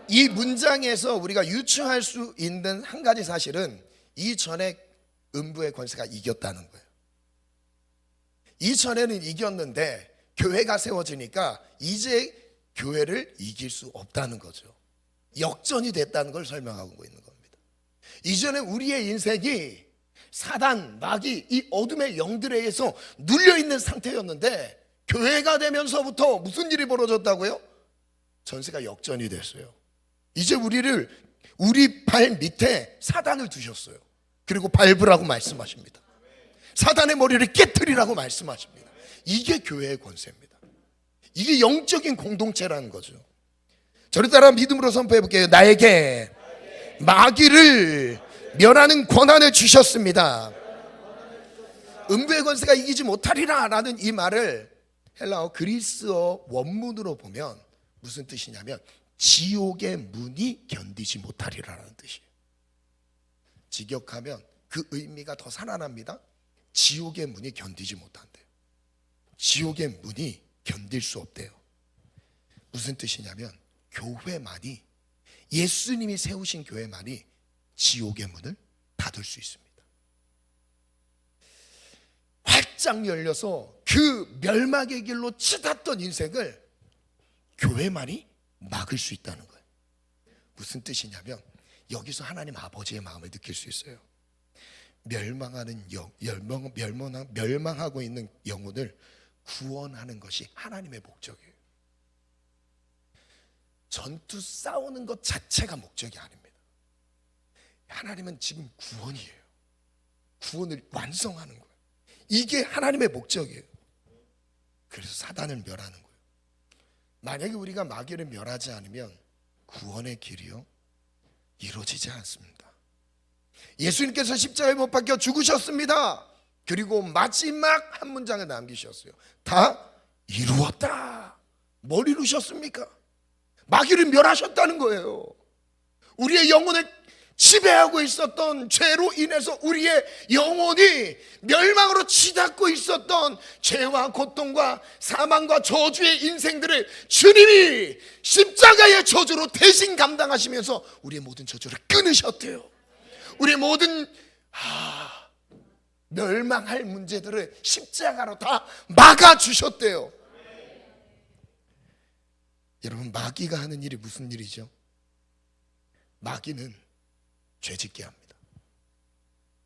이 문장에서 우리가 유추할 수 있는 한 가지 사실은 이전에 음부의 권세가 이겼다는 거예요. 이전에는 이겼는데 교회가 세워지니까 이제 교회를 이길 수 없다는 거죠. 역전이 됐다는 걸 설명하고 있는 겁니다. 이전에 우리의 인생이 사단, 마귀, 이 어둠의 영들에 의해서 눌려있는 상태였는데 교회가 되면서부터 무슨 일이 벌어졌다고요? 전세가 역전이 됐어요. 이제 우리 발 밑에 사단을 두셨어요. 그리고 밟으라고 말씀하십니다. 사단의 머리를 깨트리라고 말씀하십니다. 이게 교회의 권세입니다. 이게 영적인 공동체라는 거죠. 저를 따라 믿음으로 선포해 볼게요. 나에게 마귀를 멸하는 권한을 주셨습니다. 음부의 권세가 이기지 못하리라 라는 이 말을 헬라어 그리스어 원문으로 보면 무슨 뜻이냐면 지옥의 문이 견디지 못하리라는 뜻이에요. 직역하면 그 의미가 더 살아납니다. 지옥의 문이 견디지 못한대요. 지옥의 문이 견딜 수 없대요. 무슨 뜻이냐면 교회만이, 예수님이 세우신 교회만이 지옥의 문을 닫을 수 있습니다. 활짝 열려서 그 멸망의 길로 치닫던 인생을 교회만이 막을 수 있다는 거예요. 무슨 뜻이냐면 여기서 하나님 아버지의 마음을 느낄 수 있어요. 멸망하고 있는 영혼을 구원하는 것이 하나님의 목적이에요. 전투 싸우는 것 자체가 목적이 아닙니다. 하나님은 지금 구원이에요. 구원을 완성하는 거예요. 이게 하나님의 목적이에요. 그래서 사단을 멸하는 거예요. 만약에 우리가 마귀를 멸하지 않으면 구원의 길이요 이루어지지 않습니다. 예수님께서 십자가에 못 박혀 죽으셨습니다. 그리고 마지막 한 문장을 남기셨어요. 다 이루었다. 뭘 이루셨습니까? 마귀를 멸하셨다는 거예요. 우리의 영혼을 지배하고 있었던 죄로 인해서 우리의 영혼이 멸망으로 치닫고 있었던 죄와 고통과 사망과 저주의 인생들을 주님이 십자가의 저주로 대신 감당하시면서 우리의 모든 저주를 끊으셨대요. 우리의 모든 멸망할 문제들을 십자가로 다 막아주셨대요. 여러분, 마귀가 하는 일이 무슨 일이죠? 마귀는 죄짓게 합니다.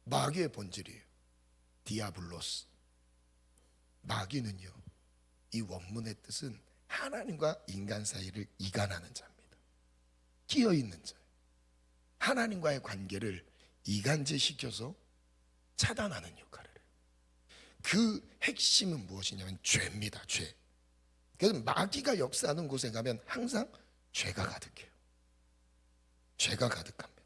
마귀의 본질이에요. 디아블로스. 마귀는요, 이 원문의 뜻은 하나님과 인간 사이를 이간하는 자입니다. 끼어있는 자. 하나님과의 관계를 이간질시켜서 차단하는 역할을 해요. 그 핵심은 무엇이냐면 죄입니다. 죄. 그래서 마귀가 역사하는 곳에 가면 항상 죄가 가득해요. 죄가 가득합니다.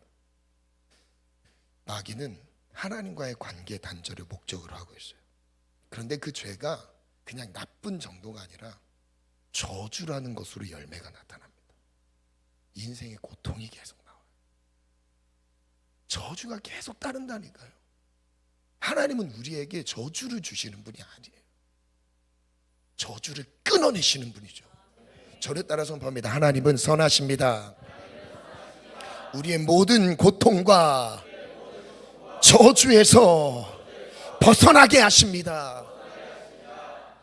마귀는 하나님과의 관계 단절을 목적으로 하고 있어요. 그런데 그 죄가 그냥 나쁜 정도가 아니라 저주라는 것으로 열매가 나타납니다. 인생의 고통이 계속 나와요. 저주가 계속 따른다니까요. 하나님은 우리에게 저주를 주시는 분이 아니에요. 저주를 끊어내시는 분이죠. 저를 따라 선포합니다. 하나님은 선하십니다. 우리의 모든 고통과 저주에서 벗어나게 하십니다.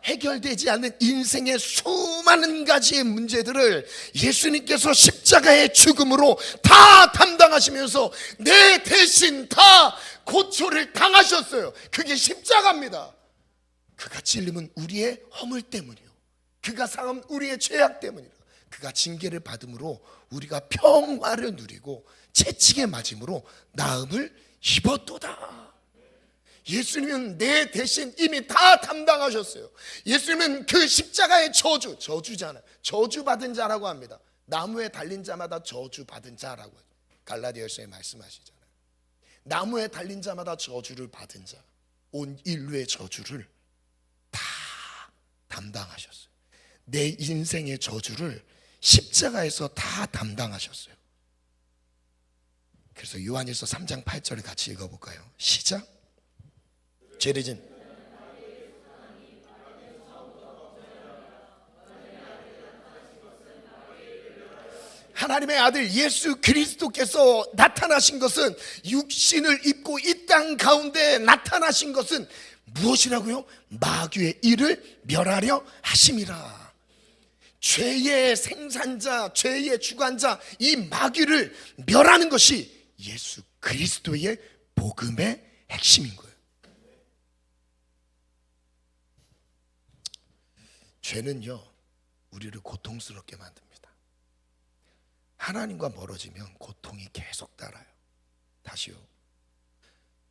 해결되지 않는 인생의 수많은 가지의 문제들을 예수님께서 십자가의 죽음으로 다 담당하시면서 내 대신 다 고초를 당하셨어요. 그게 십자가입니다. 그가 찔림은 우리의 허물 때문이요, 그가 상함 우리의 죄악 때문이라. 그가 징계를 받음으로 우리가 평화를 누리고 채찍에 맞음으로 나음을 입었도다. 예수님은 내 대신 이미 다 담당하셨어요. 예수님은 그 십자가의 저주잖아요. 저주받은 자라고 합니다. 나무에 달린 자마다 저주받은 자라고 갈라디아서에 말씀하시잖아요. 나무에 달린 자마다 저주를 받은 자, 온 인류의 저주를 다 담당하셨어요. 내 인생의 저주를 십자가에서 다 담당하셨어요. 그래서 요한일서 3장 8절을 같이 읽어볼까요? 시작. 죄를 진 하나님의 아들 예수 그리스도께서 나타나신 것은, 육신을 입고 이 땅 가운데 나타나신 것은 무엇이라고요? 마귀의 일을 멸하려 하심이라. 죄의 생산자, 죄의 주관자, 이 마귀를 멸하는 것이 예수 그리스도의 복음의 핵심인 거예요. 죄는요, 우리를 고통스럽게 만듭니다. 하나님과 멀어지면 고통이 계속 따라요. 다시요,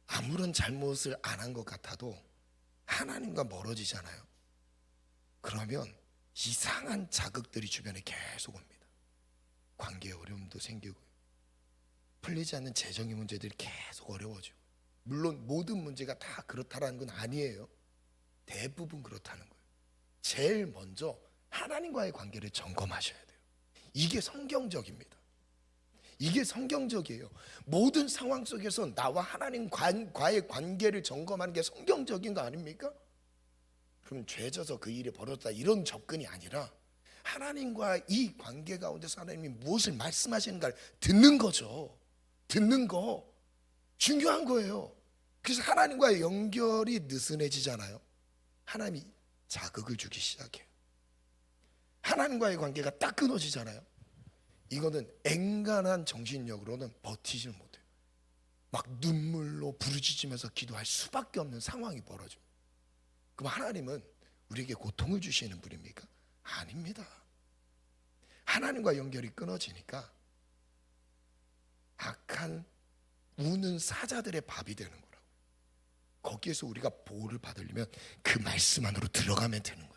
아무런 잘못을 안 한 것 같아도 하나님과 멀어지잖아요. 그러면 이상한 자극들이 주변에 계속 옵니다. 관계 어려움도 생기고, 풀리지 않는 재정의 문제들이 계속 어려워지고. 물론 모든 문제가 다 그렇다라는 건 아니에요. 대부분 그렇다는 거예요. 제일 먼저 하나님과의 관계를 점검하셔야 돼요. 이게 성경적입니다. 이게 성경적이에요. 모든 상황 속에서 나와 하나님과의 관계를 점검하는 게 성경적인 거 아닙니까? 그럼 죄져서 그 일이 벌어졌다, 이런 접근이 아니라 하나님과 이 관계 가운데서 하나님이 무엇을 말씀하시는가를 듣는 거죠. 듣는 거 중요한 거예요. 그래서 하나님과의 연결이 느슨해지잖아요. 하나님이 자극을 주기 시작해요. 하나님과의 관계가 딱 끊어지잖아요. 이거는 앵간한 정신력으로는 버티질 못해요. 막 눈물로 부르짖으면서 기도할 수밖에 없는 상황이 벌어져요. 그럼 하나님은 우리에게 고통을 주시는 분입니까? 아닙니다. 하나님과 연결이 끊어지니까 악한 우는 사자들의 밥이 되는 거라고. 거기에서 우리가 보호를 받으려면 그 말씀 안으로 들어가면 되는 거예요.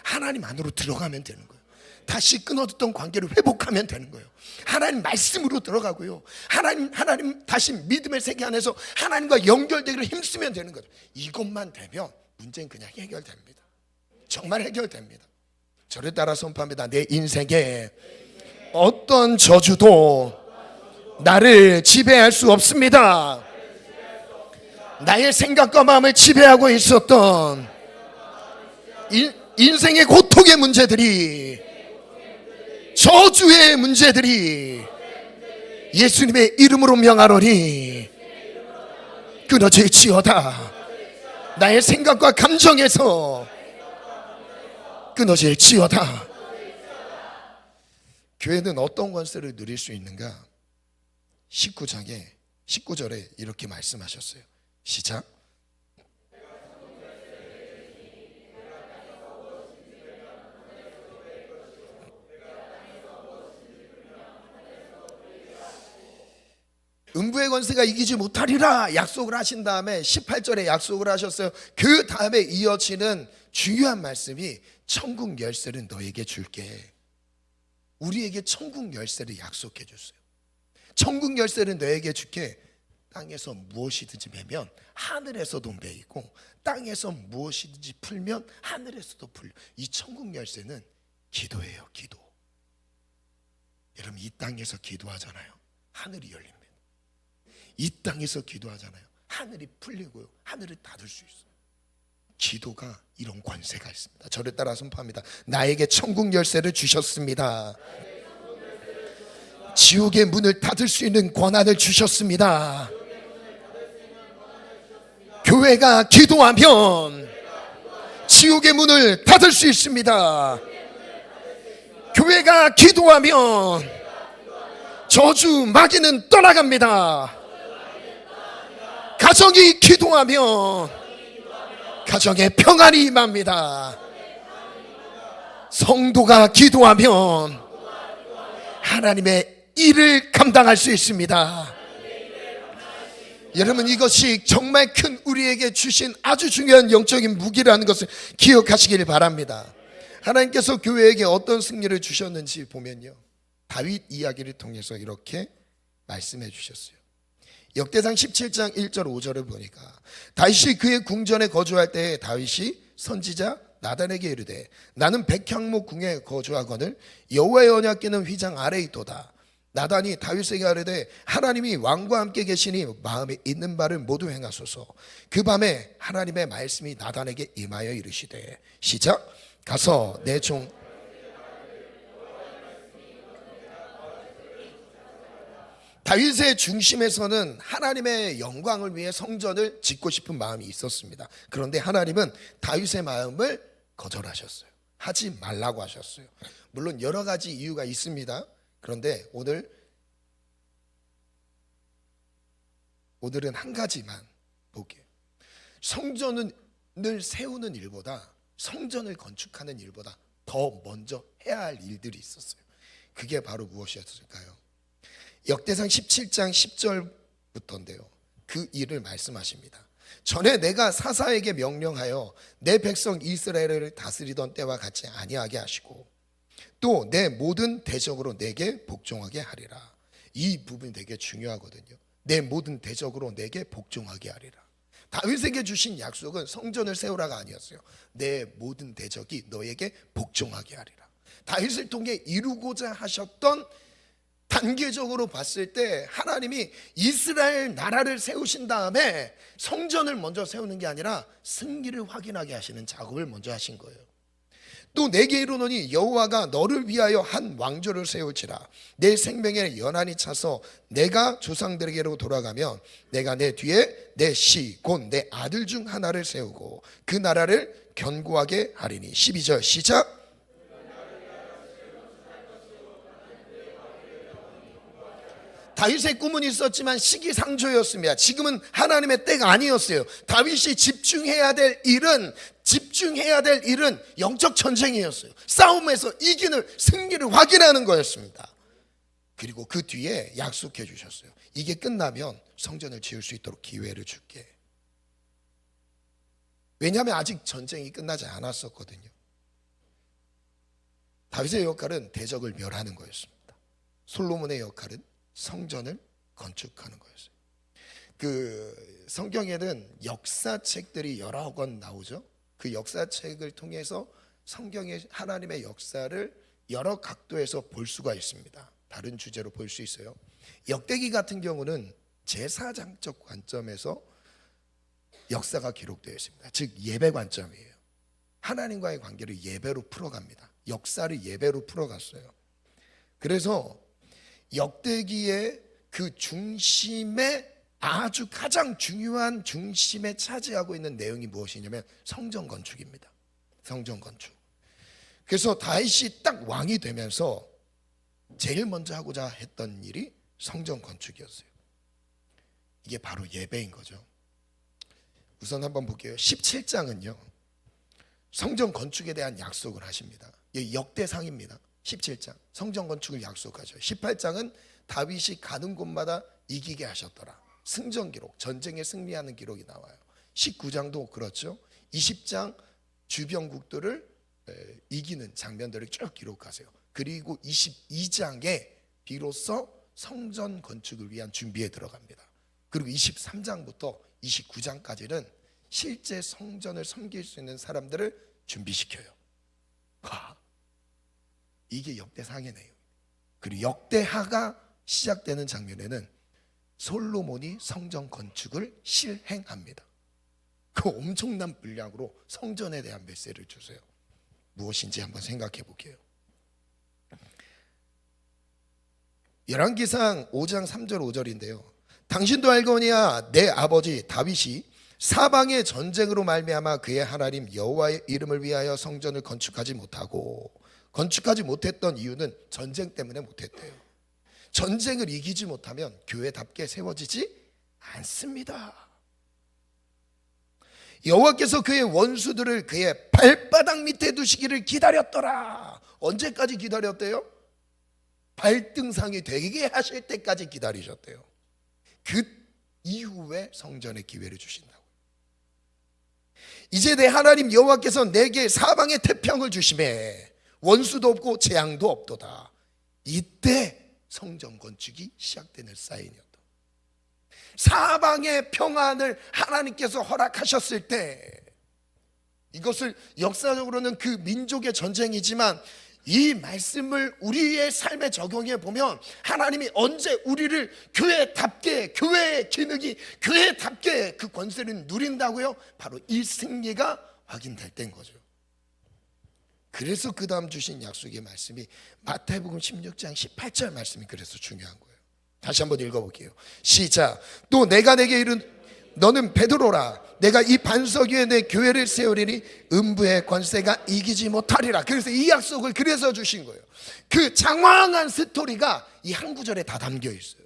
하나님 안으로 들어가면 되는 거예요. 다시 끊어졌던 관계를 회복하면 되는 거예요. 하나님 말씀으로 들어가고요, 하나님 다시 믿음의 세계 안에서 하나님과 연결되기를 힘쓰면 되는 거죠. 이것만 되면 문제는 그냥 해결됩니다. 정말 해결됩니다. 저를 따라 선포합니다. 내 인생에 어떤 저주도 나를 지배할 수 없습니다. 나의 생각과 마음을 지배하고 있었던 인생의 고통의 문제들이, 저주의 문제들이 예수님의 이름으로 명하노니 끊어질지어다. 나의 생각과 감정에서 끊어질지어다. 교회는 어떤 권세를 누릴 수 있는가? 19절에 이렇게 말씀하셨어요. 시작. 음부의 권세가 이기지 못하리라 약속을 하신 다음에 18절에 약속을 하셨어요. 그 다음에 이어지는 중요한 말씀이 천국 열쇠를 너에게 줄게. 우리에게 천국 열쇠를 약속해 줬어요. 천국 열쇠를 너에게 줄게. 땅에서 무엇이든지 매면 하늘에서도 매이고, 땅에서 무엇이든지 풀면 하늘에서도 풀려. 이 천국 열쇠는 기도예요. 기도. 여러분, 이 땅에서 기도하잖아요, 하늘이 열립니다. 이 땅에서 기도하잖아요, 하늘이 풀리고요, 하늘을 닫을 수 있어요. 기도가 이런 권세가 있습니다. 저를 따라 선포합니다. 나에게 천국 열쇠를 주셨습니다. 지옥의 문을 닫을 수 있는 권한을 주셨습니다. 교회가 기도하면 지옥의 문을 닫을 수 있습니다. 교회가 기도하면 저주 마귀는 떠나갑니다. 가정이 기도하면 가정에 평안이 임합니다. 성도가 기도하면 하나님의 일을 감당할 수 있습니다. 여러분, 이것이 정말 큰 우리에게 주신 아주 중요한 영적인 무기라는 것을 기억하시길 바랍니다. 하나님께서 교회에게 어떤 승리를 주셨는지 보면요, 다윗 이야기를 통해서 이렇게 말씀해 주셨어요. 역대상 17장 1절 5절을 보니까, 다윗이 그의 궁전에 거주할 때에 다윗이 선지자 나단에게 이르되, 나는 백향목 궁에 거주하거늘 여호와의 언약궤는 휘장 아래에 있도다. 나단이 다윗에게 아뢰되, 하나님이 왕과 함께 계시니 마음에 있는 바를 모두 행하소서. 그 밤에 하나님의 말씀이 나단에게 임하여 이르시되, 시작. 가서 내 종 다윗의 중심에서는 하나님의 영광을 위해 성전을 짓고 싶은 마음이 있었습니다. 그런데 하나님은 다윗의 마음을 거절하셨어요. 하지 말라고 하셨어요. 물론 여러 가지 이유가 있습니다. 그런데 오늘은 한 가지만 볼게요. 성전을 세우는 일보다, 성전을 건축하는 일보다 더 먼저 해야 할 일들이 있었어요. 그게 바로 무엇이었을까요? 역대상 17장 10절부터인데요. 그 일을 말씀하십니다. 전에 내가 사사에게 명령하여 내 백성 이스라엘을 다스리던 때와 같이 아니하게 하시고 또 내 모든 대적으로 내게 복종하게 하리라. 이 부분이 되게 중요하거든요. 내 모든 대적으로 내게 복종하게 하리라. 다윗에게 주신 약속은 성전을 세우라가 아니었어요. 내 모든 대적이 너에게 복종하게 하리라. 다윗을 통해 이루고자 하셨던, 단계적으로 봤을 때 하나님이 이스라엘 나라를 세우신 다음에 성전을 먼저 세우는 게 아니라 승리를 확인하게 하시는 작업을 먼저 하신 거예요. 또 내게 이르노니 여호와가 너를 위하여 한 왕조를 세울지라. 내 생명에 연한이 차서 내가 조상들에게로 돌아가면 내가 내 뒤에 내 씨 곧 내 아들 중 하나를 세우고 그 나라를 견고하게 하리니. 12절 시작. 다윗의 꿈은 있었지만 시기상조였습니다. 지금은 하나님의 때가 아니었어요. 다윗이 집중해야 될 일은 영적 전쟁이었어요. 싸움에서 이기는, 승리를 확인하는 거였습니다. 그리고 그 뒤에 약속해 주셨어요. 이게 끝나면 성전을 지을 수 있도록 기회를 줄게. 왜냐하면 아직 전쟁이 끝나지 않았었거든요. 다윗의 역할은 대적을 멸하는 거였습니다. 솔로몬의 역할은 성전을 건축하는 거였어요. 그 성경에는 역사책들이 여러 권 나오죠. 그 역사책을 통해서 성경의 하나님의 역사를 여러 각도에서 볼 수가 있습니다. 다른 주제로 볼 수 있어요. 역대기 같은 경우는 제사장적 관점에서 역사가 기록되어 있습니다. 즉 예배 관점이에요. 하나님과의 관계를 예배로 풀어갑니다. 역사를 예배로 풀어갔어요. 그래서 역대기의 그 중심에, 아주 가장 중요한 중심에 차지하고 있는 내용이 무엇이냐면 성전 건축입니다. 성전 건축. 그래서 다윗이 딱 왕이 되면서 제일 먼저 하고자 했던 일이 성전 건축이었어요. 이게 바로 예배인 거죠. 우선 한번 볼게요. 17장은요 성전 건축에 대한 약속을 하십니다. 이 역대상입니다. 17장 성전 건축을 약속하죠. 18장은 다윗이 가는 곳마다 이기게 하셨더라. 승전 기록, 전쟁에 승리하는 기록이 나와요. 19장도 그렇죠. 20장 주변국들을 이기는 장면들을 쭉 기록하세요. 그리고 22장에 비로소 성전 건축을 위한 준비에 들어갑니다. 그리고 23장부터 29장까지는 실제 성전을 섬길 수 있는 사람들을 준비시켜요. 이게 역대상의 내용. 그리고 역대하가 시작되는 장면에는 솔로몬이 성전 건축을 실행합니다. 그 엄청난 분량으로 성전에 대한 메시지를 주세요. 무엇인지 한번 생각해 볼게요. 열왕기상 5장 3절 5절인데요. 당신도 알거니와 내 아버지 다윗이 사방의 전쟁으로 말미암아 그의 하나님 여호와의 이름을 위하여 성전을 건축하지 못했던 이유는 전쟁 때문에 못했대요. 전쟁을 이기지 못하면 교회답게 세워지지 않습니다. 여호와께서 그의 원수들을 그의 발바닥 밑에 두시기를 기다렸더라. 언제까지 기다렸대요? 발등상이 되게 하실 때까지 기다리셨대요. 그 이후에 성전의 기회를 주신다고. 이제 내 하나님 여호와께서 내게 사방의 태평을 주심에 원수도 없고 재앙도 없도다. 이때 성전 건축이 시작되는 사인이었다. 사방의 평안을 하나님께서 허락하셨을 때, 이것을 역사적으로는 그 민족의 전쟁이지만 이 말씀을 우리의 삶에 적용해 보면 하나님이 언제 우리를 교회답게, 교회의 기능이 교회답게 그 권세를 누린다고요? 바로 이 승리가 확인될 때인 거죠. 그래서 그 다음 주신 약속의 말씀이 마태복음 16장 18절 말씀이 그래서 중요한 거예요. 다시 한번 읽어볼게요. 시작. 또 내가 내게 이른 너는 베드로라. 내가 이 반석 위에 내 교회를 세우리니 음부의 권세가 이기지 못하리라. 그래서 이 약속을 그래서 주신 거예요. 그 장황한 스토리가 이 한 구절에 다 담겨 있어요.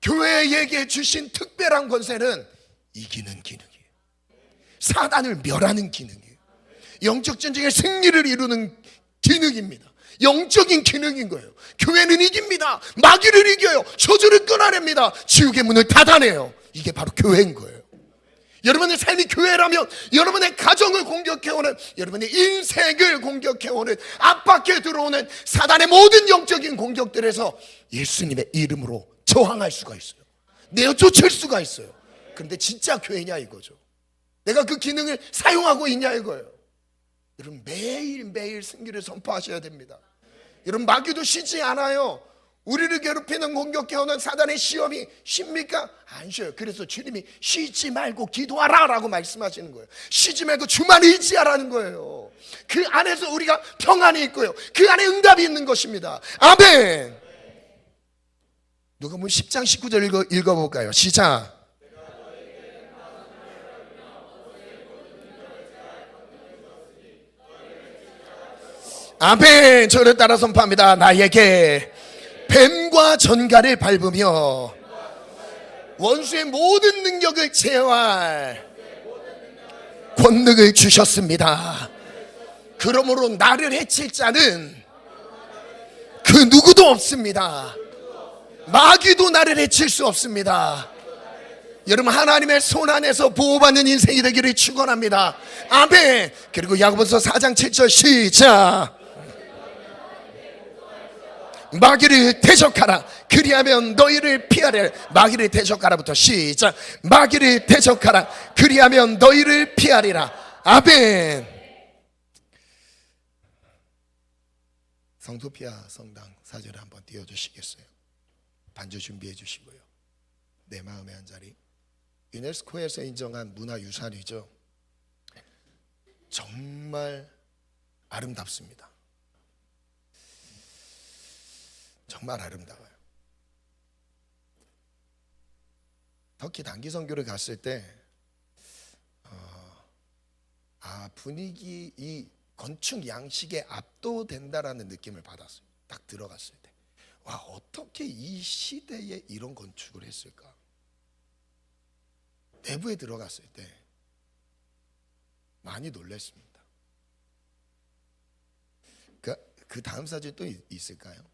교회에게 주신 특별한 권세는 이기는 기능이에요. 사단을 멸하는 기능이에요. 영적 전쟁의 승리를 이루는 기능입니다. 영적인 기능인 거예요. 교회는 이깁니다. 마귀를 이겨요. 저주를 끊어냅니다. 지옥의 문을 닫아내요. 이게 바로 교회인 거예요. 여러분의 삶이 교회라면 여러분의 가정을 공격해오는, 여러분의 인생을 공격해오는, 압박해 들어오는 사단의 모든 영적인 공격들에서 예수님의 이름으로 저항할 수가 있어요. 내어쫓을 수가 있어요. 그런데 진짜 교회냐 이거죠. 내가 그 기능을 사용하고 있냐 이거예요. 여러분 매일매일 승리를 선포하셔야 됩니다. 여러분 마귀도 쉬지 않아요. 우리를 괴롭히는 공격해오는 사단의 시험이 쉽니까? 안 쉬어요. 그래서 주님이 쉬지 말고 기도하라 라고 말씀하시는 거예요. 쉬지 말고 주만 의지하라는 거예요. 그 안에서 우리가 평안이 있고요, 그 안에 응답이 있는 것입니다. 아멘. 누가복음 10장 19절 읽어볼까요? 시작. 아멘. 저를 따라 선포합니다. 나에게 뱀과 전갈을 밟으며 원수의 모든 능력을 제어할 권능을 주셨습니다. 그러므로 나를 해칠 자는 그 누구도 없습니다. 마귀도 나를 해칠 수 없습니다. 여러분 하나님의 손 안에서 보호받는 인생이 되기를 축원합니다. 아멘. 그리고 야고보서 4장 7절 시작. 마귀를 대적하라. 그리하면 너희를 피하리라. 마귀를 대적하라부터 시작. 마귀를 대적하라. 그리하면 너희를 피하리라. 아멘. 성소피아 성당 사진을 한번 띄워주시겠어요? 반주 준비해 주시고요. 내 마음의 한 자리. 유네스코에서 인정한 문화유산이죠. 정말 아름답습니다. 정말 아름다워요. 터키 단기 선교를 갔을 때 분위기, 이 건축 양식에 압도된다라는 느낌을 받았어요. 딱 들어갔을 때, 와, 어떻게 이 시대에 이런 건축을 했을까? 내부에 들어갔을 때 많이 놀랐습니다. 그 다음 사진 또 있을까요?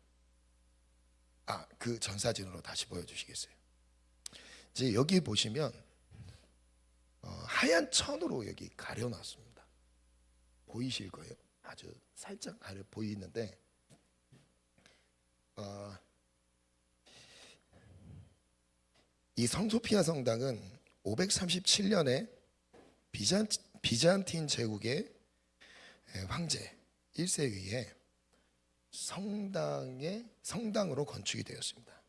그 전 사진으로 다시 보여주시겠어요? 이제 여기 보시면 하얀 천으로 여기 가려놨습니다. 보이실 거예요. 아주 살짝 가려 보이는데 이 성소피아 성당은 537년에 비잔틴 제국의 황제 1세위에 성당으로 건축이 되었습니다.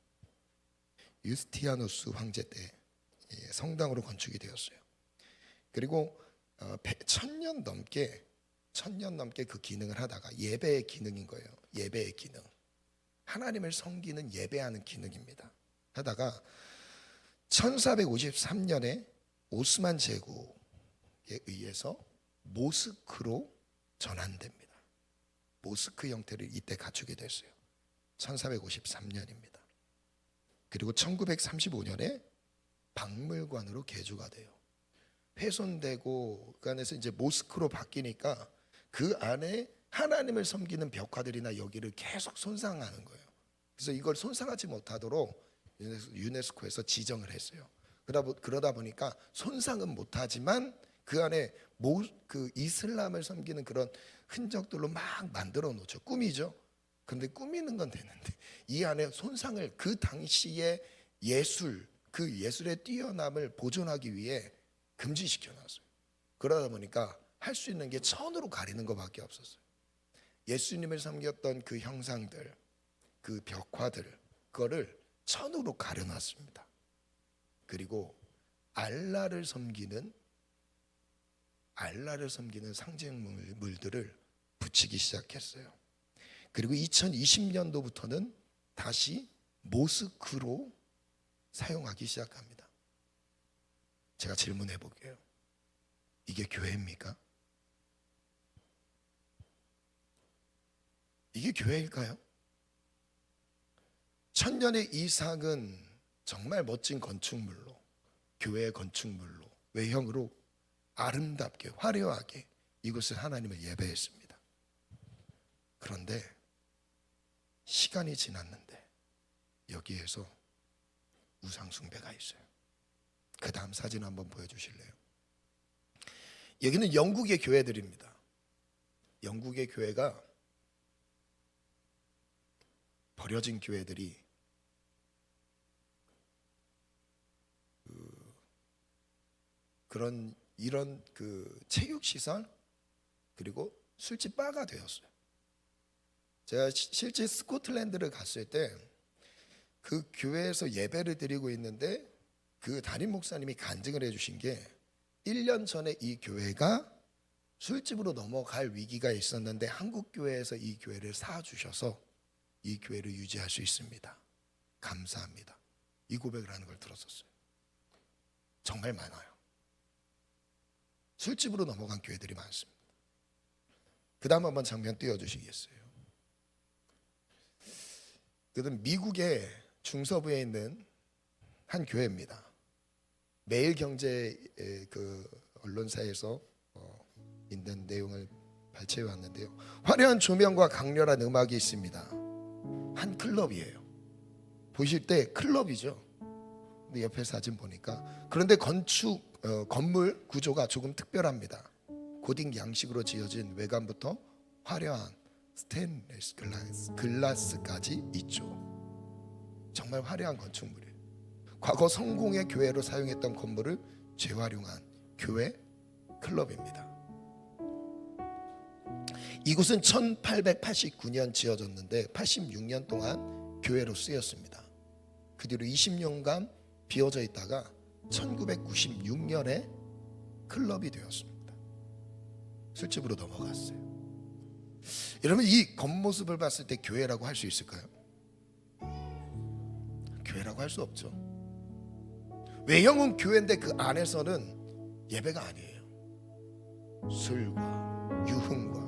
유스티아누스 황제 때 성당으로 건축이 되었어요. 그리고 1000년 넘게 그 기능을 하다가, 예배의 기능인 거예요. 예배의 기능, 하나님을 섬기는 예배하는 기능입니다. 하다가 1453년에 오스만 제국에 의해서 모스크로 전환됩니다. 모스크 형태를 이때 갖추게 됐어요. 1453년입니다. 그리고 1935년에 박물관으로 개조가 돼요. 훼손되고 그 안에서 이제 모스크로 바뀌니까 그 안에 하나님을 섬기는 벽화들이나 여기를 계속 손상하는 거예요. 그래서 이걸 손상하지 못하도록 유네스코에서 지정을 했어요. 그러다 보니까 손상은 못하지만 그 안에 그 이슬람을 섬기는 그런 흔적들로 막 만들어 놓죠. 꾸미죠. 그런데 꾸미는 건 되는데 이 안에 손상을, 그 당시의 예술, 그 예술의 뛰어남을 보존하기 위해 금지시켜 놨어요. 그러다 보니까 할 수 있는 게 천으로 가리는 것밖에 없었어요. 예수님을 섬겼던 그 형상들, 그 벽화들, 그거를 천으로 가려놨습니다. 그리고 알라를 섬기는 상징물들을 붙이기 시작했어요. 그리고 2020년도부터는 다시 모스크로 사용하기 시작합니다. 제가 질문해 볼게요. 이게 교회입니까? 이게 교회일까요? 천년의 이삭은 정말 멋진 건축물로, 교회의 건축물로, 외형으로 아름답게 화려하게 이곳을 하나님을 예배했습니다. 그런데 시간이 지났는데 여기에서 우상 숭배가 있어요. 그 다음 사진 한번 보여주실래요? 여기는 영국의 교회들입니다. 영국의 교회가 버려진 교회들이 이런 체육시설 그리고 술집 바가 되었어요. 제가 실제 스코틀랜드를 갔을 때 그 교회에서 예배를 드리고 있는데 그 담임 목사님이 간증을 해주신 게 1년 전에 이 교회가 술집으로 넘어갈 위기가 있었는데 한국 교회에서 이 교회를 사주셔서 이 교회를 유지할 수 있습니다. 감사합니다. 이 고백을 하는 걸 들었었어요. 정말 많아요. 술집으로 넘어간 교회들이 많습니다. 그 다음 한번 장면 띄워주시겠어요? 그는 미국의 중서부에 있는 한 교회입니다. 매일경제 그 언론사에서 있는 내용을 발췌해 왔는데요. 화려한 조명과 강렬한 음악이 있습니다. 한 클럽이에요. 보실 때 클럽이죠. 근데 옆에 사진 보니까 그런데 건물 구조가 조금 특별합니다. 고딕 양식으로 지어진 외관부터 화려한 스테인리스 글라스까지 있죠. 정말 화려한 건축물이에요. 과거 성공의 교회로 사용했던 건물을 재활용한 교회 클럽입니다. 이곳은 1889년 지어졌는데 86년 동안 교회로 쓰였습니다. 그 뒤로 20년간 비어져 있다가 1996년에 클럽이 되었습니다. 술집으로 넘어갔어요. 여러분, 이 겉모습을 봤을 때 교회라고 할 수 있을까요? 교회라고 할 수 없죠. 외형은 교회인데 그 안에서는 예배가 아니에요. 술과 유흥과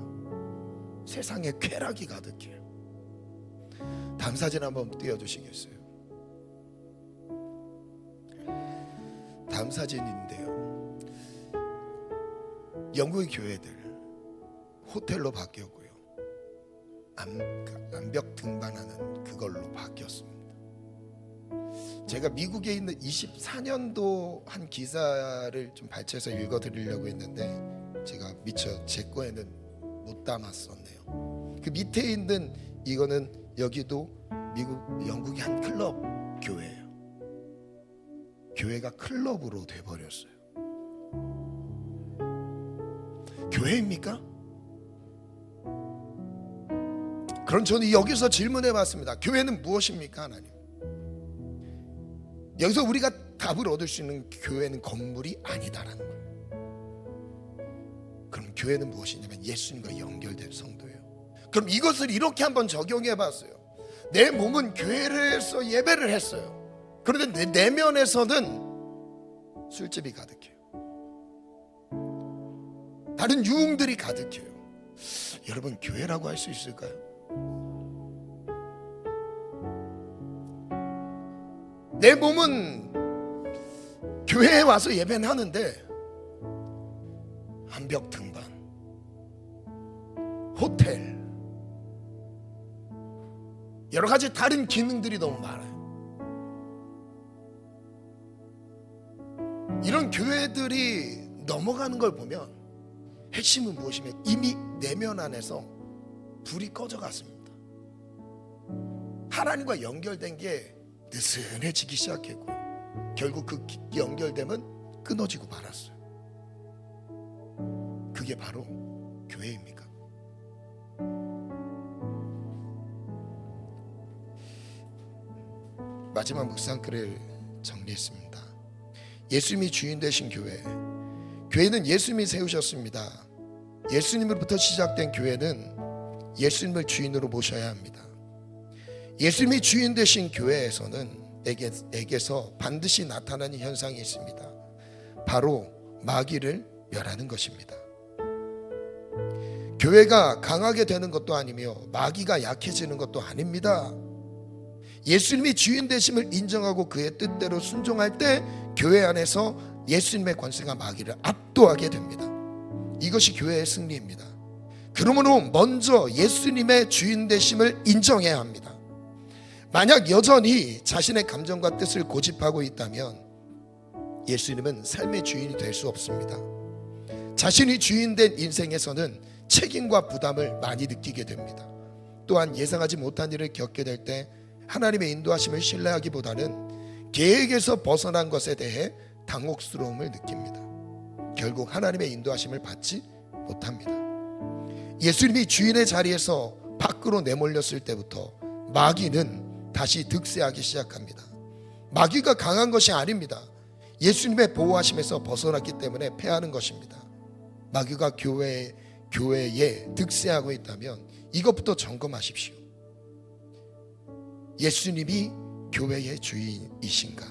세상의 쾌락이 가득해요. 다음 사진 한번 띄워주시겠어요? 다음 사진인데요. 영국의 교회들 호텔로 바뀌었고요. 암벽 등반하는 그걸로 바뀌었습니다. 제가 미국에 있는 24년도 한 기사를 좀 발췌해서 읽어드리려고 했는데 제가 미처 제 거에는 못 담았었네요. 그 밑에 있는 이거는 여기도 영국의 한 클럽 교회예요. 교회가 클럽으로 돼버렸어요. 교회입니까? 그럼 저는 여기서 질문해봤습니다. 교회는 무엇입니까, 하나님? 여기서 우리가 답을 얻을 수 있는 교회는 건물이 아니다라는 거예요. 그럼 교회는 무엇이냐면 예수님과 연결된 성도예요. 그럼 이것을 이렇게 한번 적용해봤어요. 내 몸은 교회에서 예배를 했어요. 그런데 내 내면에서는 술집이 가득해요. 다른 유흥들이 가득해요. 여러분, 교회라고 할 수 있을까요? 내 몸은 교회에 와서 예배는 하는데 암벽 등반, 호텔, 여러 가지 다른 기능들이 너무 많아요. 이런 교회들이 넘어가는 걸 보면 핵심은 무엇이면 이미 내면 안에서 불이 꺼져갔습니다. 하나님과 연결된 게 느슨해지기 시작했고요. 결국 그 연결됨은 끊어지고 말았어요. 그게 바로 교회입니까? 마지막 묵상글을 정리했습니다. 예수님이 주인 되신 교회. 교회는 예수님이 세우셨습니다. 예수님으로부터 시작된 교회는 예수님을 주인으로 모셔야 합니다. 예수님이 주인 되신 교회에서는 에게서 반드시 나타나는 현상이 있습니다. 바로 마귀를 멸하는 것입니다. 교회가 강하게 되는 것도 아니며 마귀가 약해지는 것도 아닙니다. 예수님이 주인 되심을 인정하고 그의 뜻대로 순종할 때 교회 안에서 예수님의 권세가 마귀를 압도하게 됩니다. 이것이 교회의 승리입니다. 그러므로 먼저 예수님의 주인 되심을 인정해야 합니다. 만약 여전히 자신의 감정과 뜻을 고집하고 있다면 예수님은 삶의 주인이 될 수 없습니다. 자신이 주인된 인생에서는 책임과 부담을 많이 느끼게 됩니다. 또한 예상하지 못한 일을 겪게 될 때 하나님의 인도하심을 신뢰하기보다는 계획에서 벗어난 것에 대해 당혹스러움을 느낍니다. 결국 하나님의 인도하심을 받지 못합니다. 예수님이 주인의 자리에서 밖으로 내몰렸을 때부터 마귀는 다시 득세하기 시작합니다. 마귀가 강한 것이 아닙니다. 예수님의 보호하심에서 벗어났기 때문에 패하는 것입니다. 마귀가 교회에 득세하고 있다면 이것부터 점검하십시오. 예수님이 교회의 주인이신가?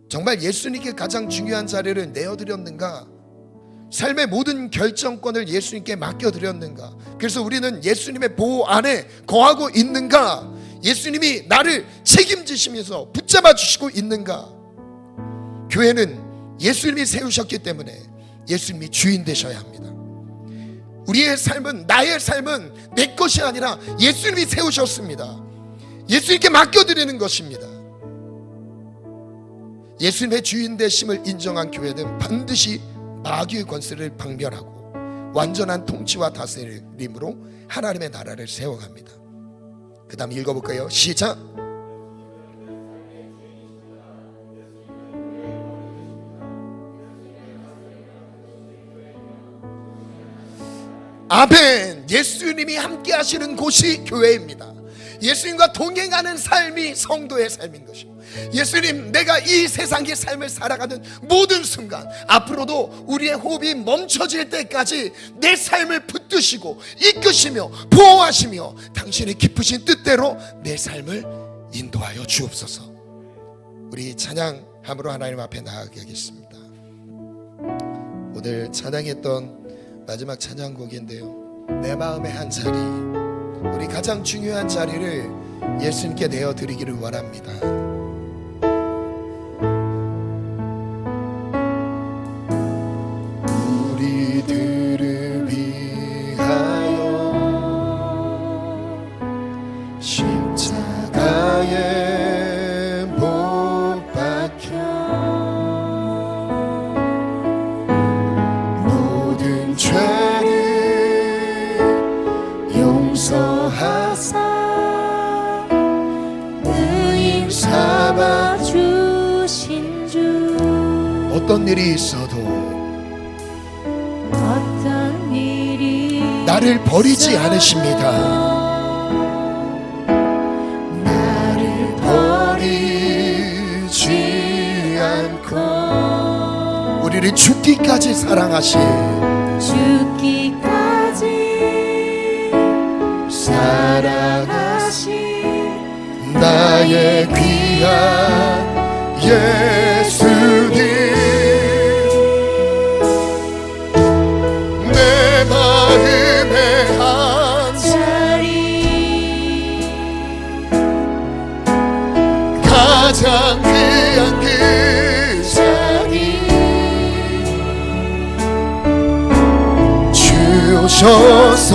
정말 예수님께 가장 중요한 자리를 내어드렸는가? 삶의 모든 결정권을 예수님께 맡겨드렸는가? 그래서 우리는 예수님의 보호 안에 거하고 있는가? 예수님이 나를 책임지시면서 붙잡아 주시고 있는가? 교회는 예수님이 세우셨기 때문에 예수님이 주인 되셔야 합니다. 우리의 삶은, 나의 삶은 내 것이 아니라 예수님이 세우셨습니다. 예수님께 맡겨드리는 것입니다. 예수님의 주인 되심을 인정한 교회는 반드시 마귀의 권세를 박멸하고 완전한 통치와 다스림으로 하나님의 나라를 세워갑니다. 그 다음 읽어볼까요? 시작. 아멘. 예수님이 함께 하시는 곳이 교회입니다. 예수님과 동행하는 삶이 성도의 삶인 것이고, 예수님, 내가 이 세상의 삶을 살아가는 모든 순간, 앞으로도 우리의 호흡이 멈춰질 때까지 내 삶을 붙드시고 이끄시며 보호하시며 당신의 기쁘신 뜻대로 내 삶을 인도하여 주옵소서. 우리 찬양함으로 하나님 앞에 나아가겠습니다. 오늘 찬양했던 마지막 찬양곡인데요, 내 마음의 한 자리, 우리 가장 중요한 자리를 예수님께 내어드리기를 원합니다. 우리들을 위하여 십자가에 못 박혀 모든 죄를 용서하사 의인 삼아 주신 주. 어떤 일이 있어도 어떤 일이 나를 버리지 않으십니다. 나를 버리지 않고 우리를 죽기까지 사랑하신, 죽기까지 사랑하신 나의 귀한 예수님, 내 마음의 한 자리, 가장 귀한 그 자리 주셔서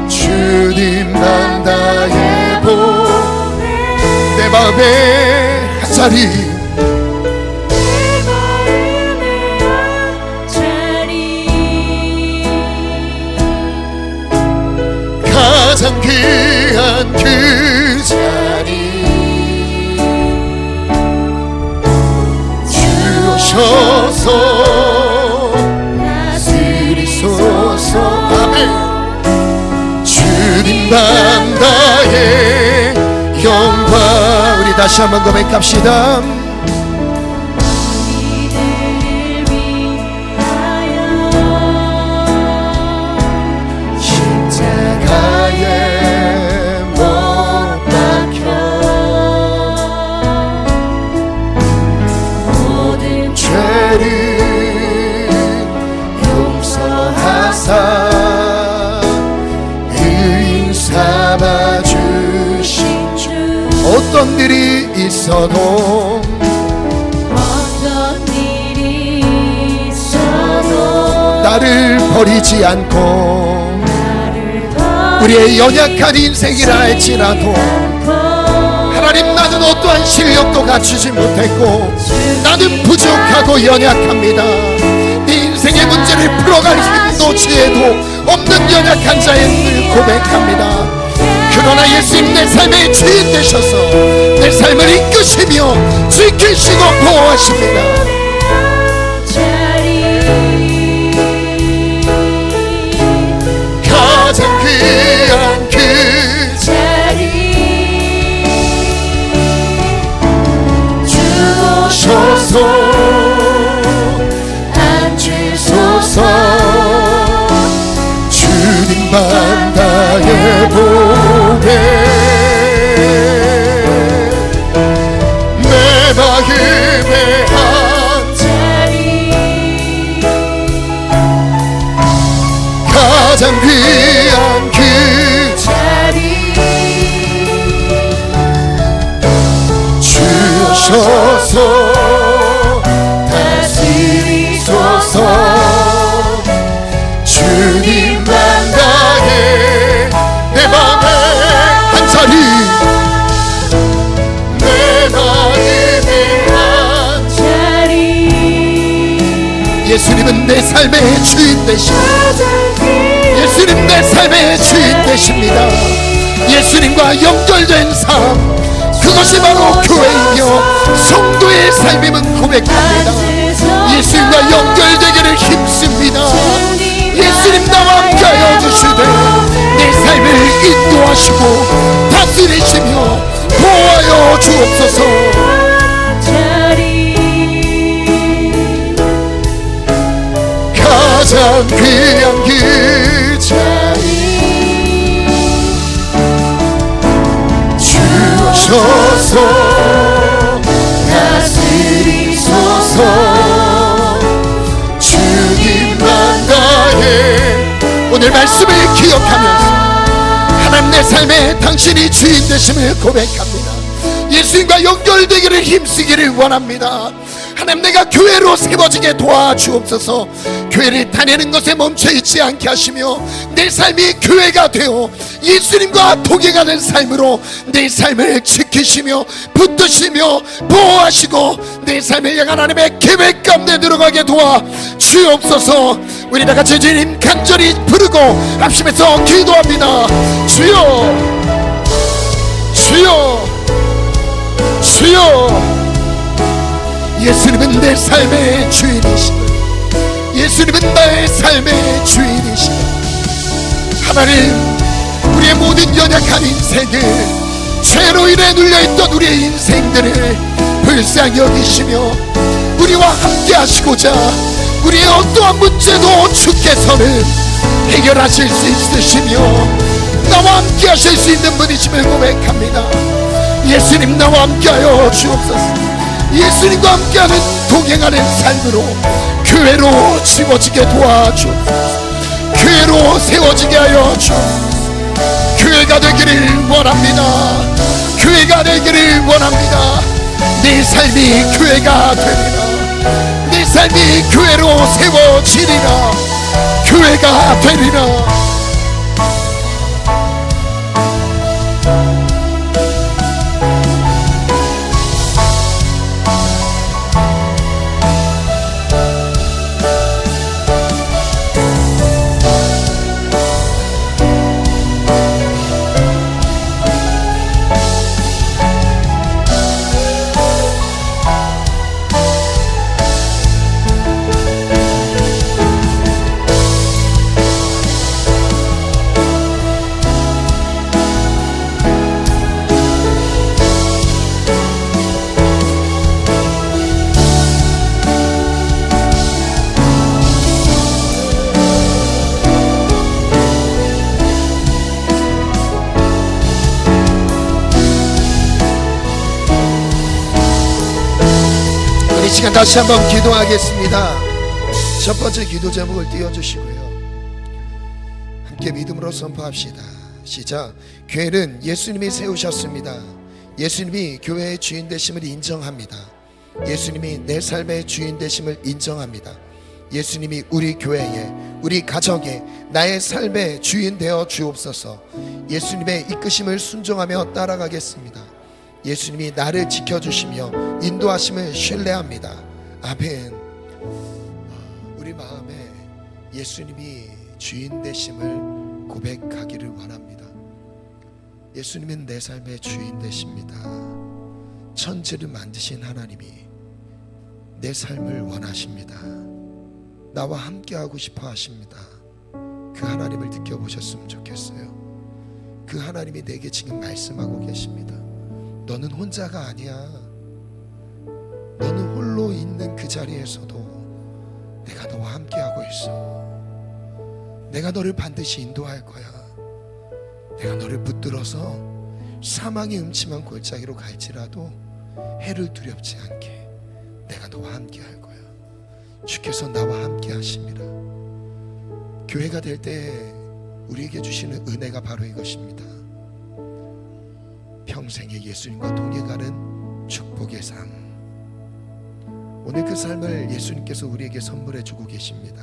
주님만 나의 복, 내 마음의 한 자리, 내 마음의 한 자리 가장 귀한 그 자리 주셔서 다스리소서. 아멘. 주님만 나의 영광. 우리 다시 한번 고백합시다. 우리들을 위하여 죄를 용서하사 의인 삼아 주신 주. 어떤 일이 있어도 나를 버리지 않고 우리의 연약한 인생이라 할지라도 하나님, 나는 어떠한 실력도 갖추지 못했고 나는 부족하고 연약합니다. 네 인생의 문제를 풀어갈 힘도 지혜도 없는 연약한 자임을 고백합니다. 그러나 예수님 내 삶의 주인 되셔서 내 삶을 이끄시며 지키시고 보호하십니다. 가장 귀한 그 자리 주셔서 앉으소서. 주님만 나의 보배 내 마음의 한 자리 가장 귀한 그 자리 주셔서 다스리소서. 주님만 나의 내 맘의 한 자리 내 마음의 한 자리. 예수님은 내 삶의 주인 되십니다. 예수님 내 삶의 주인 되십니다. 예수님과 연결된 삶, 그것이 바로 교회이며 성도의 삶임은 고백합니다. 예수님과 연결되기를 힘씁니다. 예수님 나와 함께하여 주시되 내 삶을 인도하시고 다스리시며 보호하여 주옵소서. 가장 귀한 그 자리 주셔서 다스리소서. 주님만 나의 오늘 말씀을 기억하면서 하나님 내 삶에 당신이 주인 되심을 고백합니다. 예수님과 연결되기를 힘쓰기를 원합니다. 하나님, 내가 교회로 세워지게 도와주옵소서. 교회를 다니는 것에 멈춰있지 않게 하시며 내 삶이 교회가 되어 예수님과 동행하는 삶으로 내 삶을 지키시며 붙드시며 보호하시고 내 삶을 향한 하나님의 계획 가운데 들어가게 도와주옵소서. 우리 다같이 주님 간절히 부르고 합심해서 기도합니다. 주여, 주여, 주여. 예수님은 내 삶의 주인이시다. 예수님은 나의 삶의 주인이시다. 하나님, 우리의 모든 연약한 인생을, 죄로 인해 눌려있던 우리의 인생들을 불쌍히 여기시며 우리와 함께 하시고자 우리의 어떠한 문제도 주께서는 해결하실 수 있으시며 나와 함께 하실 수 있는 분이심을 고백합니다. 예수님, 나와 함께하여 주옵소서. 예수님과 함께하는 동행하는 삶으로 교회로 지워지게 도와주옵소서. 교회로 세워지게 하여 주옵소서. 교회가 되기를 원합니다. 교회가 되기를 원합니다. 내 삶이 교회가 되리라. 내 삶이 교회로 세워지리라. 교회가 되리라. 시간 다시 한번 기도하겠습니다. 첫 번째 기도 제목을 띄워주시고요, 함께 믿음으로 선포합시다. 시작. 교회는 예수님이 세우셨습니다. 예수님이 교회의 주인 되심을 인정합니다. 예수님이 내 삶의 주인 되심을 인정합니다. 예수님이 우리 교회에, 우리 가정에, 나의 삶의 주인 되어 주옵소서. 예수님의 이끄심을 순종하며 따라가겠습니다. 예수님이 나를 지켜주시며 인도하심을 신뢰합니다. 아멘. 우리 마음에 예수님이 주인 되심을 고백하기를 원합니다. 예수님은 내 삶의 주인 되십니다. 천지를 만드신 하나님이 내 삶을 원하십니다. 나와 함께하고 싶어 하십니다. 그 하나님을 느껴보셨으면 좋겠어요. 그 하나님이 내게 지금 말씀하고 계십니다. 너는 혼자가 아니야. 너는 홀로 있는 그 자리에서도 내가 너와 함께하고 있어. 내가 너를 반드시 인도할 거야. 내가 너를 붙들어서 사망의 음침한 골짜기로 갈지라도 해를 두렵지 않게 내가 너와 함께할 거야. 주께서 나와 함께 하십니다. 교회가 될 때 우리에게 주시는 은혜가 바로 이것입니다. 평생에 예수님과 동행하는 축복의 삶. 오늘 그 삶을 예수님께서 우리에게 선물해 주고 계십니다.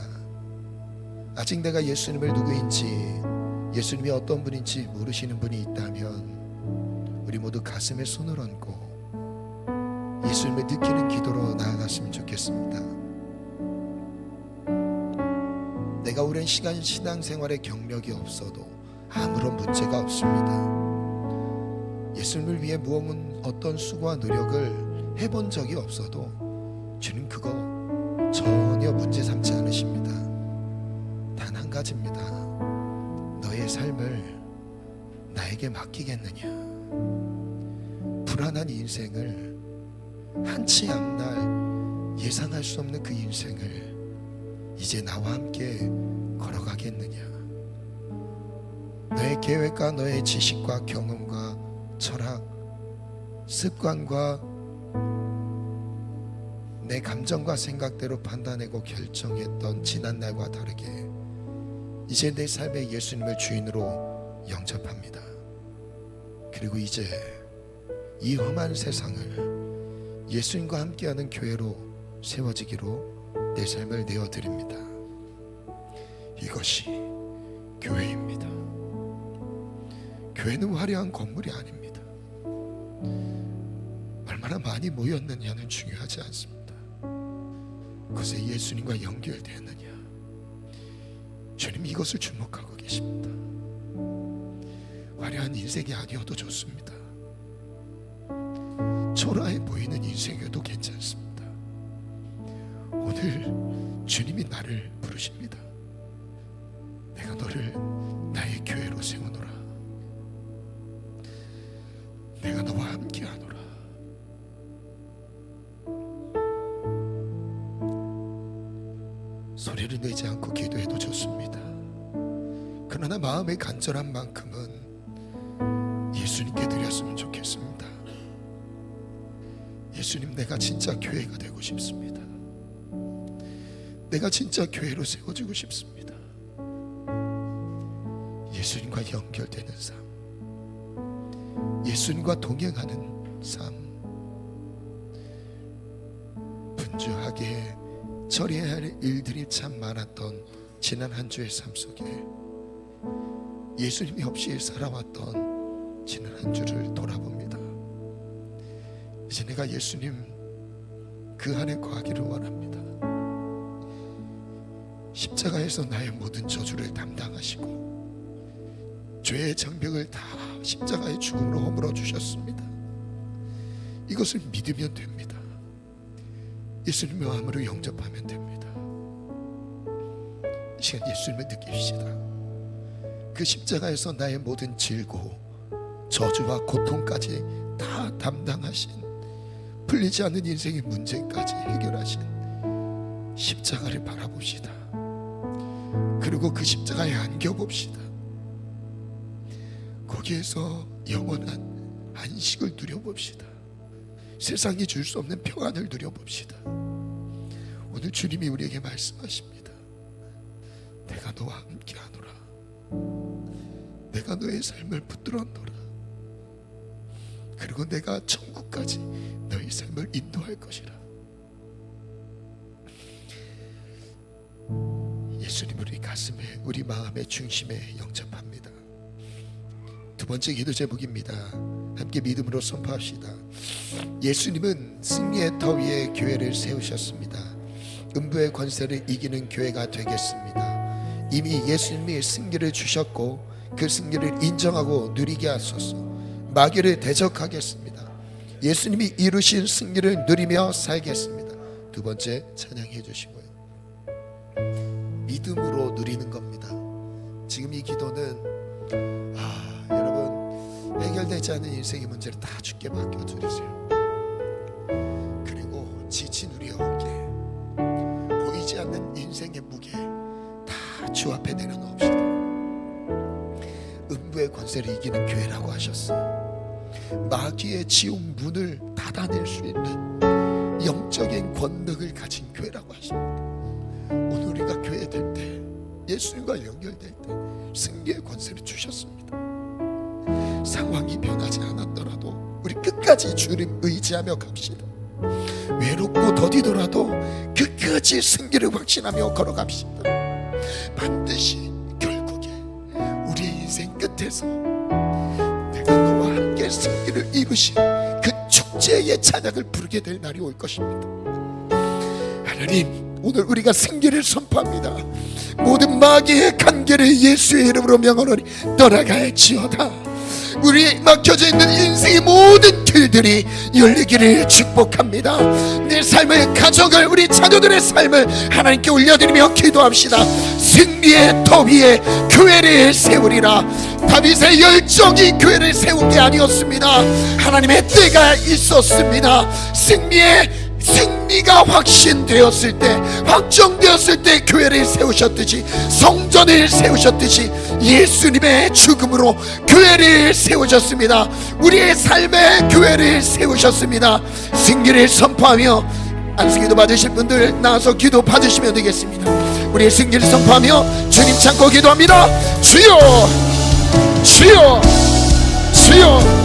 아직 내가 예수님을 누구인지, 예수님이 어떤 분인지 모르시는 분이 있다면 우리 모두 가슴에 손을 얹고 예수님을 느끼는 기도로 나아갔으면 좋겠습니다. 내가 오랜 시간 신앙생활에 경력이 없어도 아무런 문제가 없습니다. 예수님을 위해 무언 어떤 수고와 노력을 해본 적이 없어도 주님 그거 전혀 문제 삼지 않으십니다. 단 한 가지입니다. 너의 삶을 나에게 맡기겠느냐. 불안한 인생을, 한치 앞날 예상할 수 없는 그 인생을 이제 나와 함께 걸어가겠느냐. 너의 계획과 너의 지식과 경험과 철학, 습관과 내 감정과 생각대로 판단하고 결정했던 지난날과 다르게 이제 내 삶에 예수님을 주인으로 영접합니다. 그리고 이제 이 험한 세상을 예수님과 함께하는 교회로 세워지기로 내 삶을 내어드립니다. 이것이 교회입니다. 교회는 화려한 건물이 아닙니다. 얼마나 많이 모였느냐는 중요하지 않습니다. 그것에 예수님과 연결되느냐. 주님 이것을 주목하고 계십니다. 화려한 인생이 아니어도 좋습니다. 초라해 보이는 인생이어도 괜찮습니다. 오늘 주님이 나를 부르십니다. 내가 너를 나의 교회로 세우노라. 내가 너와 함께하노라. 소리를 내지 않고 기도해도 좋습니다. 그러나 마음의 간절한 만큼은 예수님께 드렸으면 좋겠습니다. 예수님, 내가 진짜 교회가 되고 싶습니다. 내가 진짜 교회로 세워지고 싶습니다. 예수님과 연결되는 삶, 예수님과 동행하는 삶, 분주하게 처리해야 할 일들이 참 많았던 지난 한 주의 삶 속에 예수님이 없이 살아왔던 지난 한 주를 돌아봅니다. 이제 내가 예수님 그 안에 거하기를 원합니다. 십자가에서 나의 모든 저주를 담당하시고 죄의 장벽을 다 십자가의 죽음으로 허물어 주셨습니다. 이것을 믿으면 됩니다. 예수님의 마음으로 영접하면 됩니다. 이 시간 예수님을 느끼시다. 그 십자가에서 나의 모든 질고 저주와 고통까지 다 담당하신, 풀리지 않는 인생의 문제까지 해결하신 십자가를 바라봅시다. 그리고 그 십자가에 안겨봅시다. 거기에서 영원한 안식을 누려봅시다. 세상이 줄 수 없는 평안을 누려봅시다. 오늘 주님이 우리에게 말씀하십니다. 내가 너와 함께하노라. 내가 너의 삶을 붙들었노라. 그리고 내가 천국까지 너의 삶을 인도할 것이라. 예수님 우리 가슴에, 우리 마음의 중심에 영접합니다. 두 번째 기도 제목입니다. 함께 믿음으로 선포합시다. 예수님은 승리의 터 위에 교회를 세우셨습니다. 음부의 권세를 이기는 교회가 되겠습니다. 이미 예수님이 승리를 주셨고 그 승리를 인정하고 누리게 하소서. 마귀를 대적하겠습니다. 예수님이 이루신 승리를 누리며 살겠습니다. 두 번째 찬양해 주시고요. 믿음으로 누리는 겁니다. 지금 이 기도는 여러분 해결되지 않은 인생의 문제를 다 주께 맡겨드리세요. 그리고 지친 우리 어깨, 보이지 않는 인생의 무게 다 주 앞에 내려놓읍시다. 음부의 권세를 이기는 교회라고 하셨어요. 마귀의 지옥 문을 닫아낼 수 있는 영적인 권능을 가진 교회라고 하십니다. 오늘 우리가 교회 될 때, 예수님과 연결될 때 승리의 권세를 주셨습니다. 상황이 변하지 않았더라도 우리 끝까지 주님 의지하며 갑시다. 외롭고 더디더라도 끝까지 승리를 확신하며 걸어갑시다. 반드시 결국에 우리의 인생 끝에서 내가 너와 함께 승리를 이루신 그 축제의 찬양을 부르게 될 날이 올 것입니다. 하나님, 오늘 우리가 승리를 선포합니다. 모든 마귀의 간계를 예수의 이름으로 명하노니 떠나갈지어다. 우리에 막혀져 있는 인생의 모든 길들이 열리기를 축복합니다. 내 삶을, 가정을, 우리 자녀들의 삶을 하나님께 올려드리며 기도합시다. 승리의 터 위에 교회를 세우리라. 다윗의 열정이 교회를 세운 게 아니었습니다. 하나님의 때가 있었습니다. 승리가 확신되었을 때, 확정되었을 때 교회를 세우셨듯이, 성전을 세우셨듯이 예수님의 죽음으로 교회를 세우셨습니다. 우리의 삶에 교회를 세우셨습니다. 승리를 선포하며 안수기도 받으실 분들 나와서 기도 받으시면 되겠습니다. 우리의 승리를 선포하며 주님 찾고 기도합니다. 주여, 주여, 주여.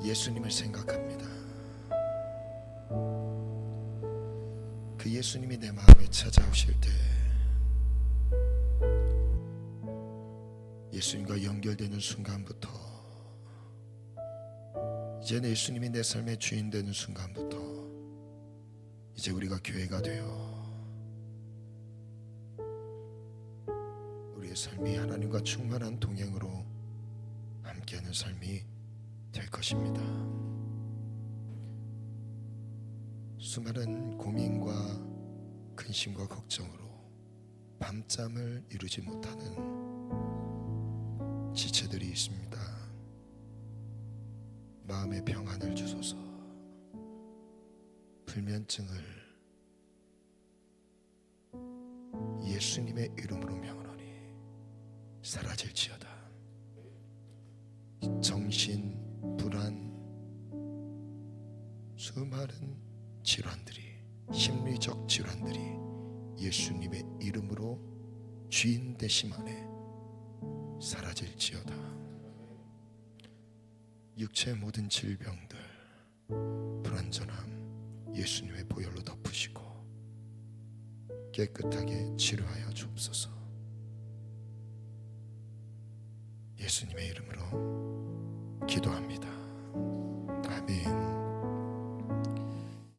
예수님을 생각합니다. 그 예수님이 내 마음에 찾아오실 때 예수님과 연결되는 순간부터, 이제 예수님이 내 삶의 주인 되는 순간부터 이제 우리가 교회가 되어 우리의 삶이 하나님과 충만한 동행으로 함께하는 삶이 될 것입니다. 수많은 고민과 근심과 걱정으로 밤잠을 이루지 못하는 지체들이 있습니다. 마음의 평안을 주소서. 불면증을 예수님의 이름으로 명하노니 사라질지어다. 정신, 불안, 수많은 질환들이, 심리적 질환들이 예수님의 이름으로 주인 되심 안에 사라질지어다. 육체의 모든 질병들, 불완전함 예수님의 보혈로 덮으시고 깨끗하게 치료하여 주옵소서. 예수님의 이름으로 기도합니다.